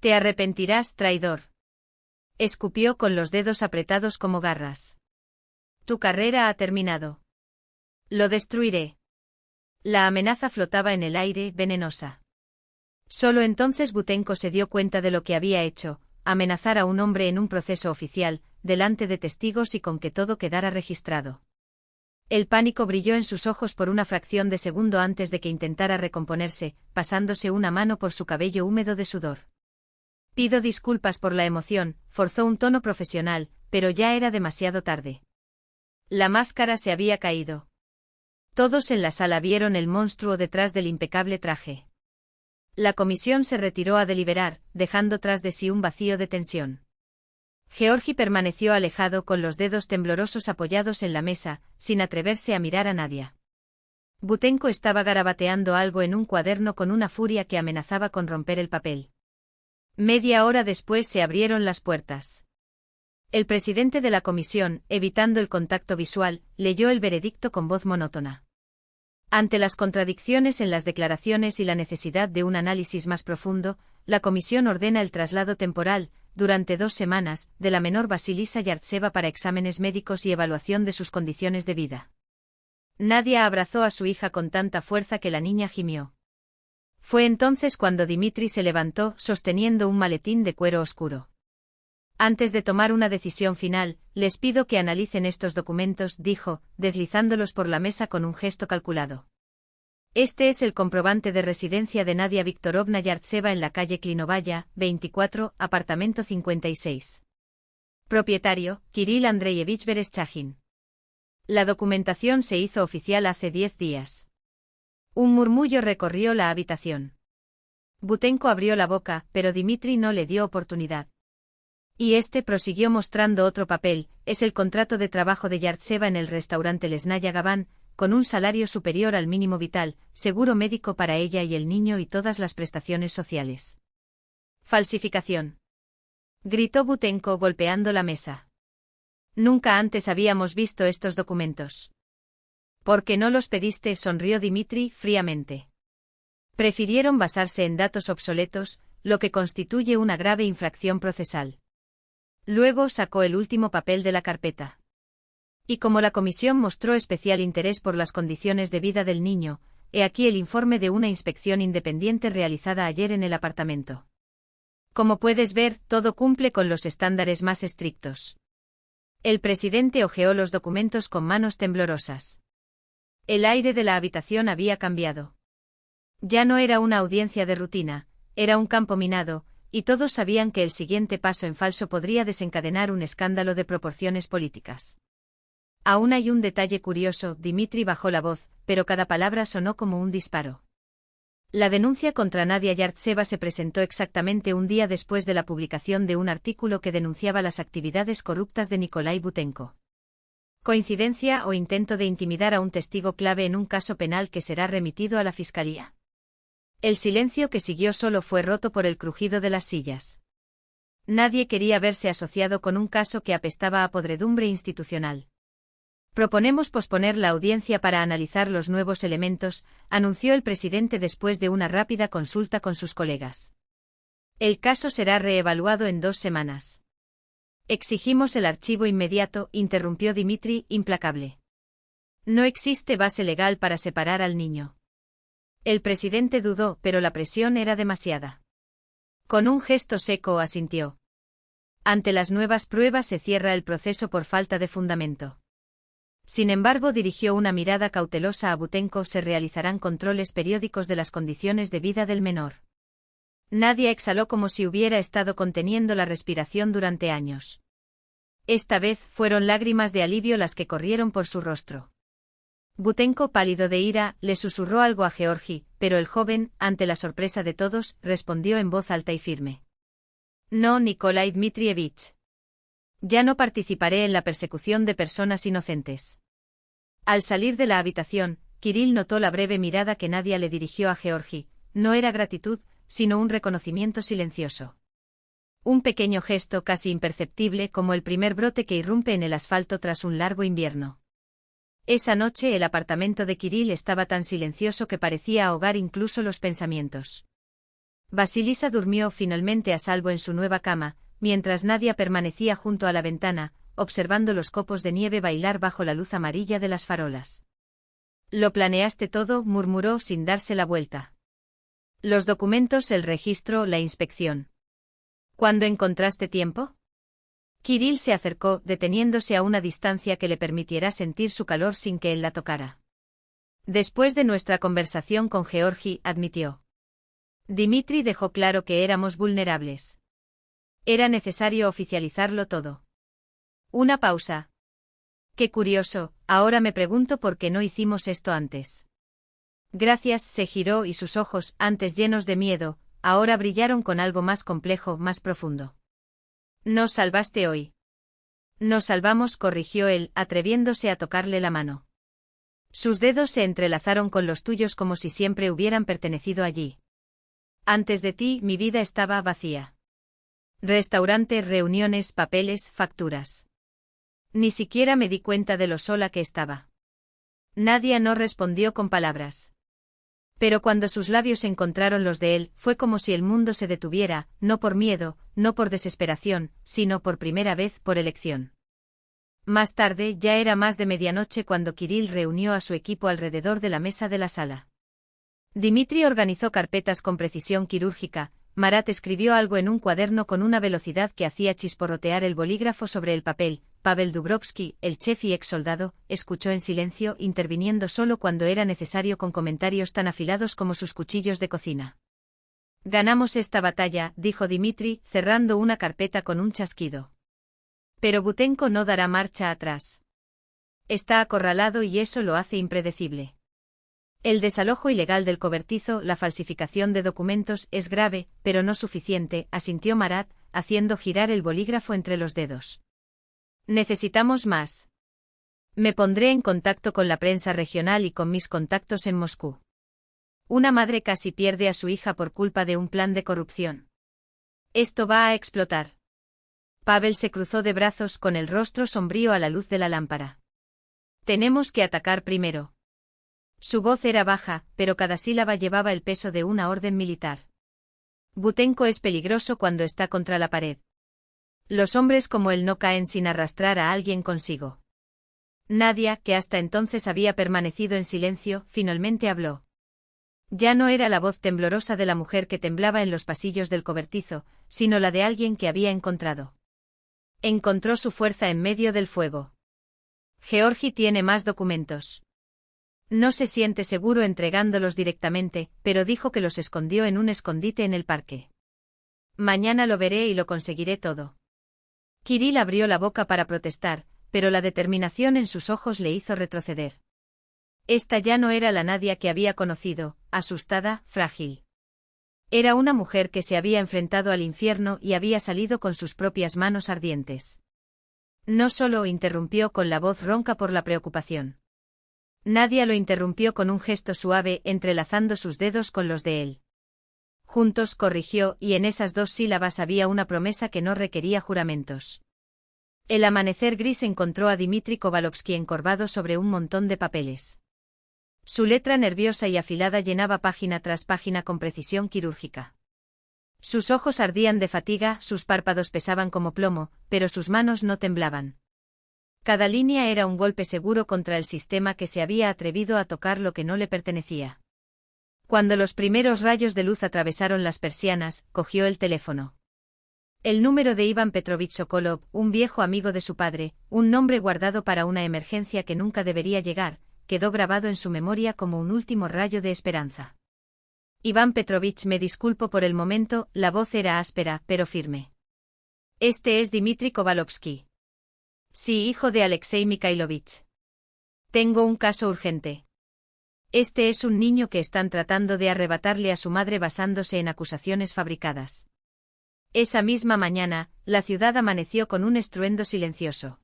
Te arrepentirás, traidor. Escupió con los dedos apretados como garras. Tu carrera ha terminado. Lo destruiré. La amenaza flotaba en el aire, venenosa. Solo entonces Butenko se dio cuenta de lo que había hecho: amenazar a un hombre en un proceso oficial, delante de testigos y con que todo quedara registrado. El pánico brilló en sus ojos por una fracción de segundo antes de que intentara recomponerse, pasándose una mano por su cabello húmedo de sudor. Pido disculpas por la emoción, forzó un tono profesional, pero ya era demasiado tarde. La máscara se había caído. Todos en la sala vieron el monstruo detrás del impecable traje. La comisión se retiró a deliberar, dejando tras de sí un vacío de tensión. Georgi permaneció alejado con los dedos temblorosos apoyados en la mesa, sin atreverse a mirar a Nadia. Butenko estaba garabateando algo en un cuaderno con una furia que amenazaba con romper el papel. Media hora después se abrieron las puertas. El presidente de la comisión, evitando el contacto visual, leyó el veredicto con voz monótona. Ante las contradicciones en las declaraciones y la necesidad de un análisis más profundo, la comisión ordena el traslado temporal, durante 2 semanas, de la menor Vasilisa Yartseva para exámenes médicos y evaluación de sus condiciones de vida. Nadia abrazó a su hija con tanta fuerza que la niña gimió. Fue entonces cuando Dimitri se levantó, sosteniendo un maletín de cuero oscuro. Antes de tomar una decisión final, les pido que analicen estos documentos, dijo, deslizándolos por la mesa con un gesto calculado. Este es el comprobante de residencia de Nadia Viktorovna Yartseva en la calle Klinovaya, 24, apartamento 56. Propietario, Kirill Andreyevich Vereshchagin. La documentación se hizo oficial hace 10 días. Un murmullo recorrió la habitación. Butenko abrió la boca, pero Dimitri no le dio oportunidad. Y este prosiguió mostrando otro papel: es el contrato de trabajo de Yartseva en el restaurante Lesnaya Gavan, con un salario superior al mínimo vital, seguro médico para ella y el niño y todas las prestaciones sociales. Falsificación. Gritó Butenko golpeando la mesa. Nunca antes habíamos visto estos documentos. ¿Por qué no los pediste?, sonrió Dimitri fríamente. Prefirieron basarse en datos obsoletos, lo que constituye una grave infracción procesal. Luego sacó el último papel de la carpeta. Y como la comisión mostró especial interés por las condiciones de vida del niño, he aquí el informe de una inspección independiente realizada ayer en el apartamento. Como puedes ver, todo cumple con los estándares más estrictos. El presidente hojeó los documentos con manos temblorosas. El aire de la habitación había cambiado. Ya no era una audiencia de rutina, era un campo minado, y todos sabían que el siguiente paso en falso podría desencadenar un escándalo de proporciones políticas. Aún hay un detalle curioso, Dimitri bajó la voz, pero cada palabra sonó como un disparo. La denuncia contra Nadia Yartseva se presentó exactamente un día después de la publicación de un artículo que denunciaba las actividades corruptas de Nikolai Butenko. ¿Coincidencia o intento de intimidar a un testigo clave en un caso penal que será remitido a la fiscalía? El silencio que siguió solo fue roto por el crujido de las sillas. Nadie quería verse asociado con un caso que apestaba a podredumbre institucional. Proponemos posponer la audiencia para analizar los nuevos elementos, anunció el presidente después de una rápida consulta con sus colegas. El caso será reevaluado en 2 semanas. Exigimos el archivo inmediato, interrumpió Dimitri, implacable. No existe base legal para separar al niño. El presidente dudó, pero la presión era demasiada. Con un gesto seco asintió. Ante las nuevas pruebas se cierra el proceso por falta de fundamento. Sin embargo, dirigió una mirada cautelosa a Butenko. Se realizarán controles periódicos de las condiciones de vida del menor. Nadia exhaló como si hubiera estado conteniendo la respiración durante años. Esta vez fueron lágrimas de alivio las que corrieron por su rostro. Butenko, pálido de ira, le susurró algo a Georgi, pero el joven, ante la sorpresa de todos, respondió en voz alta y firme. No, Nikolai Dmitrievich. Ya no participaré en la persecución de personas inocentes. Al salir de la habitación, Kirill notó la breve mirada que Nadia le dirigió a Georgi. No era gratitud, sino un reconocimiento silencioso. Un pequeño gesto casi imperceptible como el primer brote que irrumpe en el asfalto tras un largo invierno. Esa noche el apartamento de Kirill estaba tan silencioso que parecía ahogar incluso los pensamientos. Vasilisa durmió finalmente a salvo en su nueva cama, mientras Nadia permanecía junto a la ventana, observando los copos de nieve bailar bajo la luz amarilla de las farolas. Lo planeaste todo, murmuró sin darse la vuelta. Los documentos, el registro, la inspección. ¿Cuándo encontraste tiempo? Kirill se acercó, deteniéndose a una distancia que le permitiera sentir su calor sin que él la tocara. Después de nuestra conversación con Georgi, admitió. Dimitri dejó claro que éramos vulnerables. Era necesario oficializarlo todo. Una pausa. Qué curioso, ahora me pregunto por qué no hicimos esto antes. Gracias, se giró y sus ojos, antes llenos de miedo, ahora brillaron con algo más complejo, más profundo. Nos salvaste hoy. Nos salvamos, corrigió él, atreviéndose a tocarle la mano. Sus dedos se entrelazaron con los tuyos como si siempre hubieran pertenecido allí. Antes de ti, mi vida estaba vacía. Restaurantes, reuniones, papeles, facturas. Ni siquiera me di cuenta de lo sola que estaba. Nadia no respondió con palabras. Pero cuando sus labios encontraron los de él, fue como si el mundo se detuviera, no por miedo, no por desesperación, sino por primera vez por elección. Más tarde, ya era más de medianoche cuando Kirill reunió a su equipo alrededor de la mesa de la sala. Dimitri organizó carpetas con precisión quirúrgica, Marat escribió algo en un cuaderno con una velocidad que hacía chisporrotear el bolígrafo sobre el papel. Pavel Dubrovsky, el chef y ex soldado, escuchó en silencio, interviniendo solo cuando era necesario con comentarios tan afilados como sus cuchillos de cocina. Ganamos esta batalla, dijo Dimitri, cerrando una carpeta con un chasquido. Pero Butenko no dará marcha atrás. Está acorralado y eso lo hace impredecible. El desalojo ilegal del cobertizo, la falsificación de documentos, es grave, pero no suficiente, asintió Marat, haciendo girar el bolígrafo entre los dedos. Necesitamos más. Me pondré en contacto con la prensa regional y con mis contactos en Moscú. Una madre casi pierde a su hija por culpa de un plan de corrupción. Esto va a explotar. Pavel se cruzó de brazos con el rostro sombrío a la luz de la lámpara. Tenemos que atacar primero. Su voz era baja, pero cada sílaba llevaba el peso de una orden militar. Butenko es peligroso cuando está contra la pared. Los hombres como él no caen sin arrastrar a alguien consigo. Nadia, que hasta entonces había permanecido en silencio, finalmente habló. Ya no era la voz temblorosa de la mujer que temblaba en los pasillos del cobertizo, sino la de alguien que había encontrado. Encontró su fuerza en medio del fuego. Georgi tiene más documentos. No se siente seguro entregándolos directamente, pero dijo que los escondió en un escondite en el parque. Mañana lo veré y lo conseguiré todo. Kirill abrió la boca para protestar, pero la determinación en sus ojos le hizo retroceder. Esta ya no era la Nadia que había conocido, asustada, frágil. Era una mujer que se había enfrentado al infierno y había salido con sus propias manos ardientes. No solo interrumpió con la voz ronca por la preocupación. Nadia lo interrumpió con un gesto suave, entrelazando sus dedos con los de él. Juntos, corrigió, y en esas 2 sílabas había una promesa que no requería juramentos. El amanecer gris encontró a Dmitri Kovalovsky encorvado sobre un montón de papeles. Su letra nerviosa y afilada llenaba página tras página con precisión quirúrgica. Sus ojos ardían de fatiga, sus párpados pesaban como plomo, pero sus manos no temblaban. Cada línea era un golpe seguro contra el sistema que se había atrevido a tocar lo que no le pertenecía. Cuando los primeros rayos de luz atravesaron las persianas, cogió el teléfono. El número de Iván Petrovich Sokolov, un viejo amigo de su padre, un nombre guardado para una emergencia que nunca debería llegar, quedó grabado en su memoria como un último rayo de esperanza. Iván Petrovich, me disculpo por el momento, la voz era áspera, pero firme. Este es Dmitri Kovalovsky. Sí, hijo de Alexei Mikhailovich. Tengo un caso urgente. Este es un niño que están tratando de arrebatarle a su madre basándose en acusaciones fabricadas. Esa misma mañana, la ciudad amaneció con un estruendo silencioso.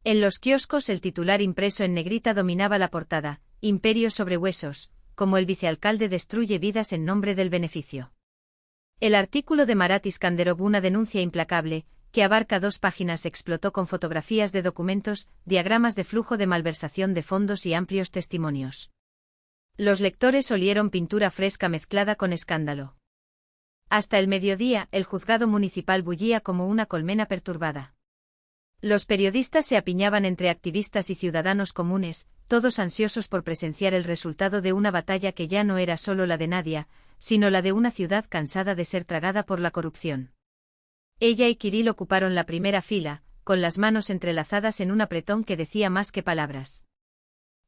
En los kioscos el titular impreso en negrita dominaba la portada, Imperio sobre huesos, como el vicealcalde destruye vidas en nombre del beneficio. El artículo de Marat Iskanderov, una denuncia implacable, que abarca 2 páginas, explotó con fotografías de documentos, diagramas de flujo de malversación de fondos y amplios testimonios. Los lectores olieron pintura fresca mezclada con escándalo. Hasta el mediodía, el juzgado municipal bullía como una colmena perturbada. Los periodistas se apiñaban entre activistas y ciudadanos comunes, todos ansiosos por presenciar el resultado de una batalla que ya no era solo la de Nadia, sino la de una ciudad cansada de ser tragada por la corrupción. Ella y Kirill ocuparon la primera fila, con las manos entrelazadas en un apretón que decía más que palabras.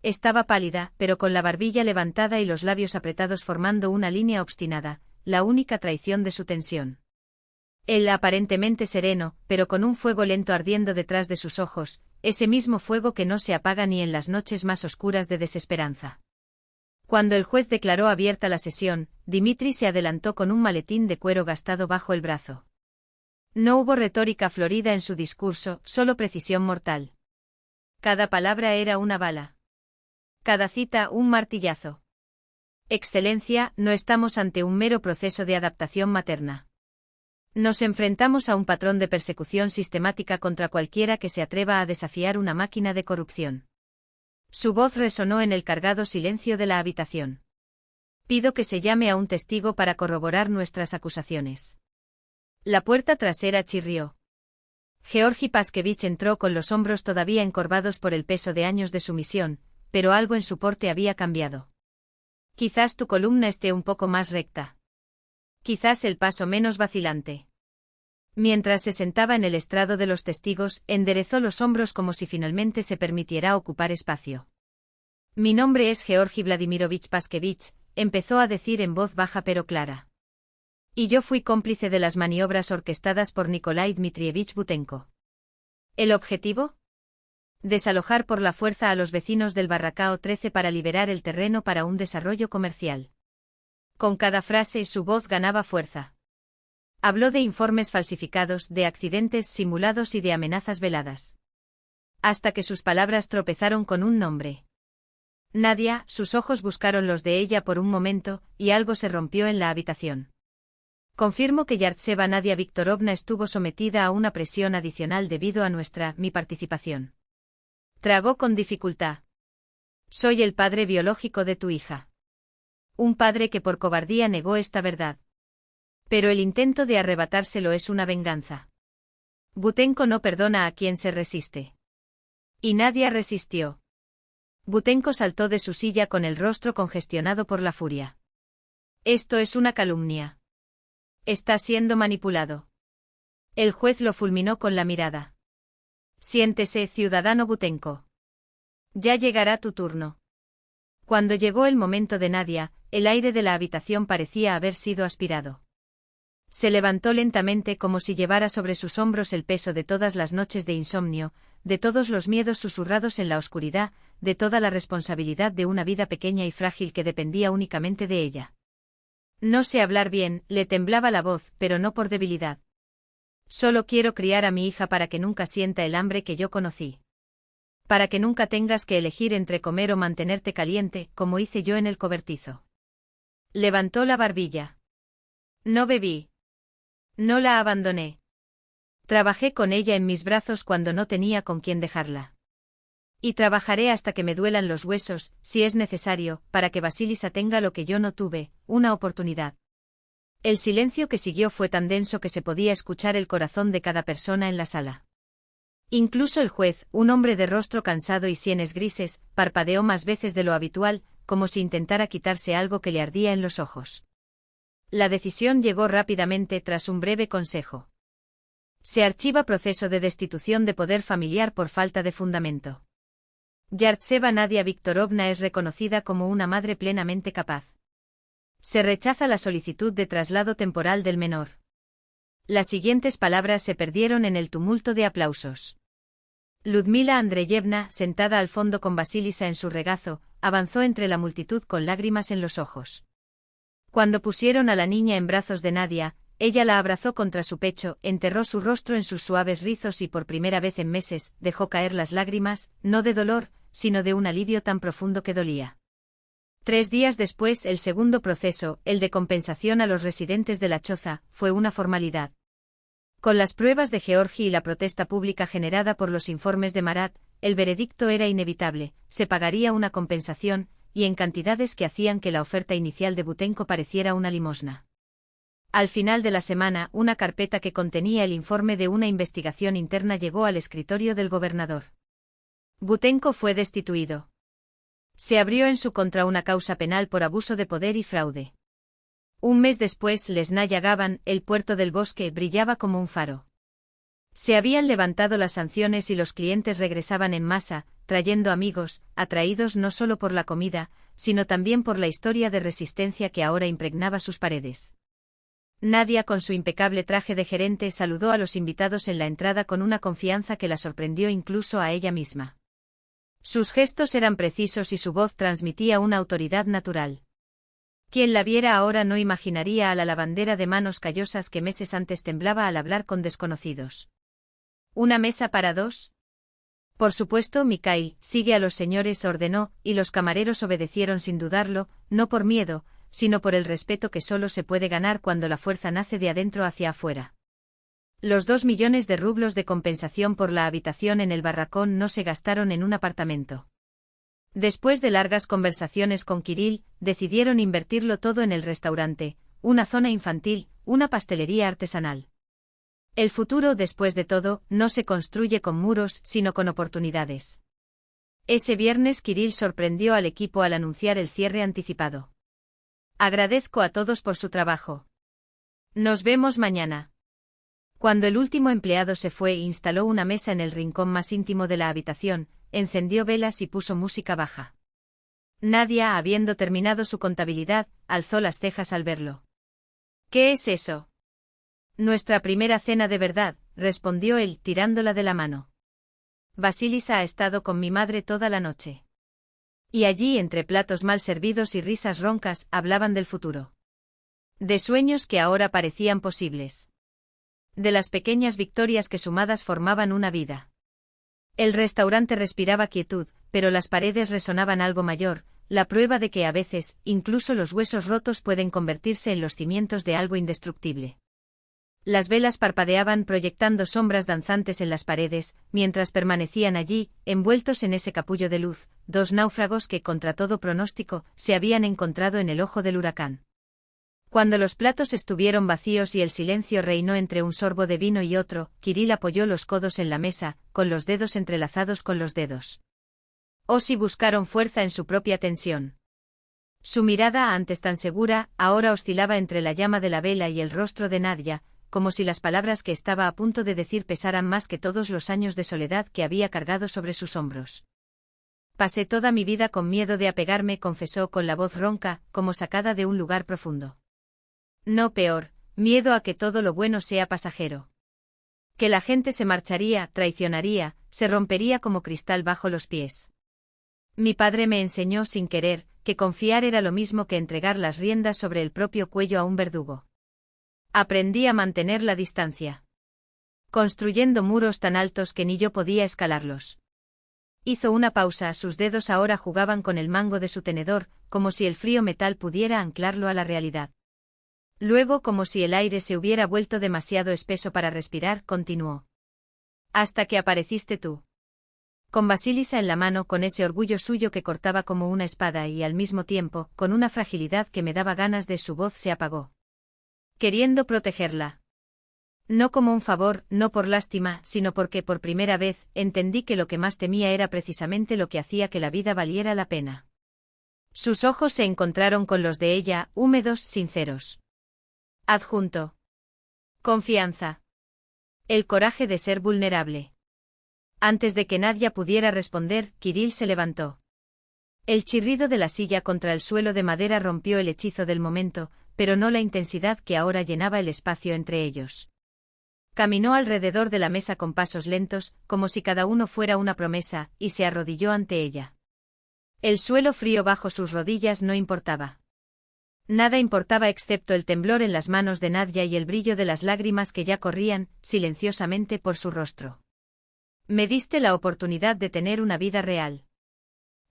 Estaba pálida, pero con la barbilla levantada y los labios apretados formando una línea obstinada, la única traición de su tensión. Él aparentemente sereno, pero con un fuego lento ardiendo detrás de sus ojos, ese mismo fuego que no se apaga ni en las noches más oscuras de desesperanza. Cuando el juez declaró abierta la sesión, Dmitri se adelantó con un maletín de cuero gastado bajo el brazo. No hubo retórica florida en su discurso, solo precisión mortal. Cada palabra era una bala. Cada cita un martillazo. Excelencia, no estamos ante un mero proceso de adaptación materna. Nos enfrentamos a un patrón de persecución sistemática contra cualquiera que se atreva a desafiar una máquina de corrupción. Su voz resonó en el cargado silencio de la habitación. Pido que se llame a un testigo para corroborar nuestras acusaciones. La puerta trasera chirrió. Georgi Paskevich entró con los hombros todavía encorvados por el peso de años de sumisión, pero algo en su porte había cambiado. Quizás tu columna esté un poco más recta. Quizás el paso menos vacilante. Mientras se sentaba en el estrado de los testigos, enderezó los hombros como si finalmente se permitiera ocupar espacio. Mi nombre es Georgi Vladimirovich Paskevich, empezó a decir en voz baja pero clara. Y yo fui cómplice de las maniobras orquestadas por Nikolai Dmitrievich Butenko. ¿El objetivo? Desalojar por la fuerza a los vecinos del Barracao 13 para liberar el terreno para un desarrollo comercial. Con cada frase su voz ganaba fuerza. Habló de informes falsificados, de accidentes simulados y de amenazas veladas. Hasta que sus palabras tropezaron con un nombre. Nadia, sus ojos buscaron los de ella por un momento, y algo se rompió en la habitación. Confirmo que Yartseva Nadia Viktorovna estuvo sometida a una presión adicional debido a mi participación. Tragó con dificultad. Soy el padre biológico de tu hija. Un padre que por cobardía negó esta verdad. Pero el intento de arrebatárselo es una venganza. Butenko no perdona a quien se resiste. Y Nadia resistió. Butenko saltó de su silla con el rostro congestionado por la furia. Esto es una calumnia. Está siendo manipulado. El juez lo fulminó con la mirada. Siéntese, ciudadano Butenko. Ya llegará tu turno. Cuando llegó el momento de Nadia, el aire de la habitación parecía haber sido aspirado. Se levantó lentamente como si llevara sobre sus hombros el peso de todas las noches de insomnio, de todos los miedos susurrados en la oscuridad, de toda la responsabilidad de una vida pequeña y frágil que dependía únicamente de ella. No sé hablar bien, le temblaba la voz, pero no por debilidad. Solo quiero criar a mi hija para que nunca sienta el hambre que yo conocí. Para que nunca tengas que elegir entre comer o mantenerte caliente, como hice yo en el cobertizo. Levantó la barbilla. No bebí. No la abandoné. Trabajé con ella en mis brazos cuando no tenía con quién dejarla. Y trabajaré hasta que me duelan los huesos, si es necesario, para que Basilisa tenga lo que yo no tuve, una oportunidad. El silencio que siguió fue tan denso que se podía escuchar el corazón de cada persona en la sala. Incluso el juez, un hombre de rostro cansado y sienes grises, parpadeó más veces de lo habitual, como si intentara quitarse algo que le ardía en los ojos. La decisión llegó rápidamente tras un breve consejo. Se archiva proceso de destitución de poder familiar por falta de fundamento. Yartseva Nadia Viktorovna es reconocida como una madre plenamente capaz. Se rechaza la solicitud de traslado temporal del menor. Las siguientes palabras se perdieron en el tumulto de aplausos. Ludmila Andreyevna, sentada al fondo con Basilisa en su regazo, avanzó entre la multitud con lágrimas en los ojos. Cuando pusieron a la niña en brazos de Nadia, ella la abrazó contra su pecho, enterró su rostro en sus suaves rizos y por primera vez en meses, dejó caer las lágrimas, no de dolor, sino de un alivio tan profundo que dolía. 3 días después, el segundo proceso, el de compensación a los residentes de la choza, fue una formalidad. Con las pruebas de Georgi y la protesta pública generada por los informes de Marat, el veredicto era inevitable, se pagaría una compensación, y en cantidades que hacían que la oferta inicial de Butenko pareciera una limosna. Al final de la semana, una carpeta que contenía el informe de una investigación interna llegó al escritorio del gobernador. Butenko fue destituido. Se abrió en su contra una causa penal por abuso de poder y fraude. Un mes después, Lesnaya Gavan, el puerto del bosque, brillaba como un faro. Se habían levantado las sanciones y los clientes regresaban en masa, trayendo amigos, atraídos no solo por la comida, sino también por la historia de resistencia que ahora impregnaba sus paredes. Nadia, con su impecable traje de gerente, saludó a los invitados en la entrada con una confianza que la sorprendió incluso a ella misma. Sus gestos eran precisos y su voz transmitía una autoridad natural. Quien la viera ahora no imaginaría a la lavandera de manos callosas que meses antes temblaba al hablar con desconocidos. ¿Una mesa para 2? Por supuesto, Mikhail, sigue a los señores, ordenó, y los camareros obedecieron sin dudarlo, no por miedo, sino por el respeto que solo se puede ganar cuando la fuerza nace de adentro hacia afuera. Los 2 millones de rublos de compensación por la habitación en el barracón no se gastaron en un apartamento. Después de largas conversaciones con Kirill, decidieron invertirlo todo en el restaurante, una zona infantil, una pastelería artesanal. El futuro, después de todo, no se construye con muros, sino con oportunidades. Ese viernes Kirill sorprendió al equipo al anunciar el cierre anticipado. Agradezco a todos por su trabajo. Nos vemos mañana. Cuando el último empleado se fue, instaló una mesa en el rincón más íntimo de la habitación, encendió velas y puso música baja. Nadia, habiendo terminado su contabilidad, alzó las cejas al verlo. ¿Qué es eso? Nuestra primera cena de verdad, respondió él, tirándola de la mano. Basilisa ha estado con mi madre toda la noche. Y allí, entre platos mal servidos y risas roncas, hablaban del futuro. De sueños que ahora parecían posibles. De las pequeñas victorias que sumadas formaban una vida. El restaurante respiraba quietud, pero las paredes resonaban algo mayor, la prueba de que a veces, incluso los huesos rotos pueden convertirse en los cimientos de algo indestructible. Las velas parpadeaban proyectando sombras danzantes en las paredes, mientras permanecían allí, envueltos en ese capullo de luz, 2 náufragos que, contra todo pronóstico, se habían encontrado en el ojo del huracán. Cuando los platos estuvieron vacíos y el silencio reinó entre un sorbo de vino y otro, Kirill apoyó los codos en la mesa, con los dedos entrelazados con los dedos. Si buscaron fuerza en su propia tensión. Su mirada, antes tan segura, ahora oscilaba entre la llama de la vela y el rostro de Nadia, como si las palabras que estaba a punto de decir pesaran más que todos los años de soledad que había cargado sobre sus hombros. Pasé toda mi vida con miedo de apegarme, confesó con la voz ronca, como sacada de un lugar profundo. No, peor, miedo a que todo lo bueno sea pasajero. Que la gente se marcharía, traicionaría, se rompería como cristal bajo los pies. Mi padre me enseñó sin querer, que confiar era lo mismo que entregar las riendas sobre el propio cuello a un verdugo. Aprendí a mantener la distancia. Construyendo muros tan altos que ni yo podía escalarlos. Hizo una pausa, sus dedos ahora jugaban con el mango de su tenedor, como si el frío metal pudiera anclarlo a la realidad. Luego, como si el aire se hubiera vuelto demasiado espeso para respirar, continuó. Hasta que apareciste tú. Con Basilisa en la mano, con ese orgullo suyo que cortaba como una espada y al mismo tiempo, con una fragilidad que me daba ganas de su voz se apagó. Queriendo protegerla. No como un favor, no por lástima, sino porque por primera vez entendí que lo que más temía era precisamente lo que hacía que la vida valiera la pena. Sus ojos se encontraron con los de ella, húmedos, sinceros. Adjunto. Confianza. El coraje de ser vulnerable. Antes de que Nadia pudiera responder, Kirill se levantó. El chirrido de la silla contra el suelo de madera rompió el hechizo del momento, pero no la intensidad que ahora llenaba el espacio entre ellos. Caminó alrededor de la mesa con pasos lentos, como si cada uno fuera una promesa, y se arrodilló ante ella. El suelo frío bajo sus rodillas no importaba. Nada importaba excepto el temblor en las manos de Nadia y el brillo de las lágrimas que ya corrían, silenciosamente, por su rostro. Me diste la oportunidad de tener una vida real.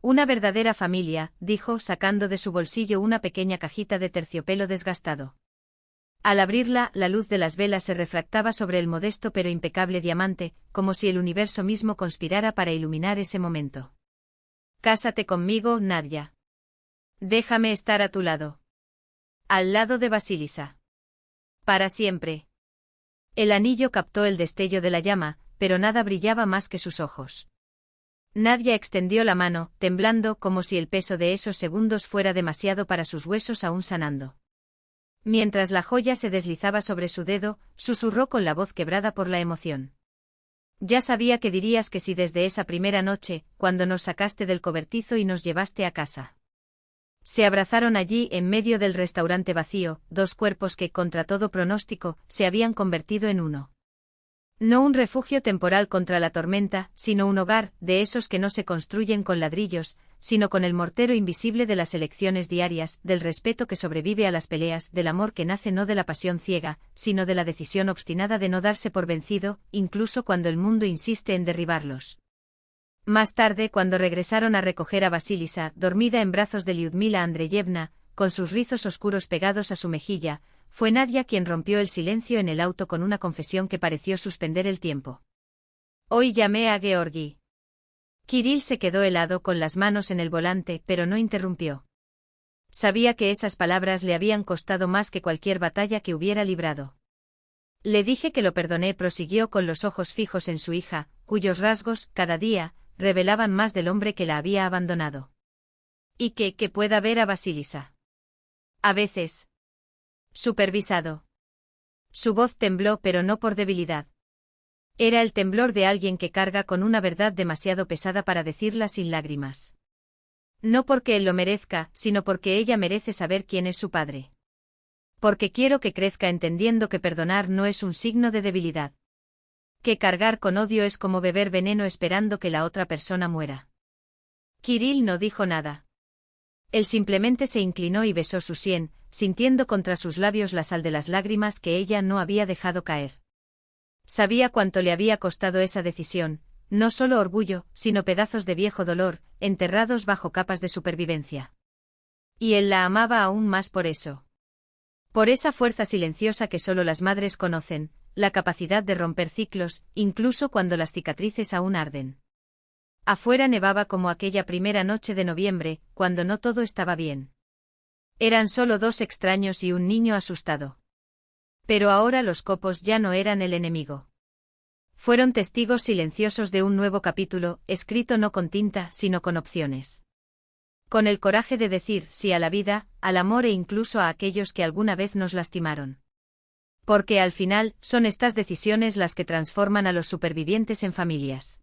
Una verdadera familia, dijo, sacando de su bolsillo una pequeña cajita de terciopelo desgastado. Al abrirla, la luz de las velas se refractaba sobre el modesto pero impecable diamante, como si el universo mismo conspirara para iluminar ese momento. Cásate conmigo, Nadia. Déjame estar a tu lado. Al lado de Basilisa. Para siempre. El anillo captó el destello de la llama, pero nada brillaba más que sus ojos. Nadia extendió la mano, temblando como si el peso de esos segundos fuera demasiado para sus huesos aún sanando. Mientras la joya se deslizaba sobre su dedo, susurró con la voz quebrada por la emoción. Ya sabía que dirías que sí desde esa primera noche, cuando nos sacaste del cobertizo y nos llevaste a casa. Se abrazaron allí en medio del restaurante vacío, dos cuerpos que, contra todo pronóstico, se habían convertido en uno. No un refugio temporal contra la tormenta, sino un hogar, de esos que no se construyen con ladrillos, sino con el mortero invisible de las elecciones diarias, del respeto que sobrevive a las peleas, del amor que nace no de la pasión ciega, sino de la decisión obstinada de no darse por vencido, incluso cuando el mundo insiste en derribarlos. Más tarde, cuando regresaron a recoger a Basilisa, dormida en brazos de Lyudmila Andreyevna, con sus rizos oscuros pegados a su mejilla, fue Nadia quien rompió el silencio en el auto con una confesión que pareció suspender el tiempo. Hoy llamé a Georgi. Kirill se quedó helado con las manos en el volante, pero no interrumpió. Sabía que esas palabras le habían costado más que cualquier batalla que hubiera librado. Le dije que lo perdoné, prosiguió con los ojos fijos en su hija, cuyos rasgos, cada día, revelaban más del hombre que la había abandonado. Y que pueda ver a Basilisa. A veces. Supervisado. Su voz tembló, pero no por debilidad. Era el temblor de alguien que carga con una verdad demasiado pesada para decirla sin lágrimas. No porque él lo merezca, sino porque ella merece saber quién es su padre. Porque quiero que crezca entendiendo que perdonar no es un signo de debilidad. Que cargar con odio es como beber veneno esperando que la otra persona muera. Kirill no dijo nada. Él simplemente se inclinó y besó su sien, sintiendo contra sus labios la sal de las lágrimas que ella no había dejado caer. Sabía cuánto le había costado esa decisión, no solo orgullo, sino pedazos de viejo dolor, enterrados bajo capas de supervivencia. Y él la amaba aún más por eso. Por esa fuerza silenciosa que solo las madres conocen, la capacidad de romper ciclos, incluso cuando las cicatrices aún arden. Afuera nevaba como aquella primera noche de noviembre, cuando no todo estaba bien. Eran solo dos extraños y un niño asustado. Pero ahora los copos ya no eran el enemigo. Fueron testigos silenciosos de un nuevo capítulo, escrito no con tinta, sino con opciones. Con el coraje de decir sí a la vida, al amor e incluso a aquellos que alguna vez nos lastimaron. Porque al final, son estas decisiones las que transforman a los supervivientes en familias.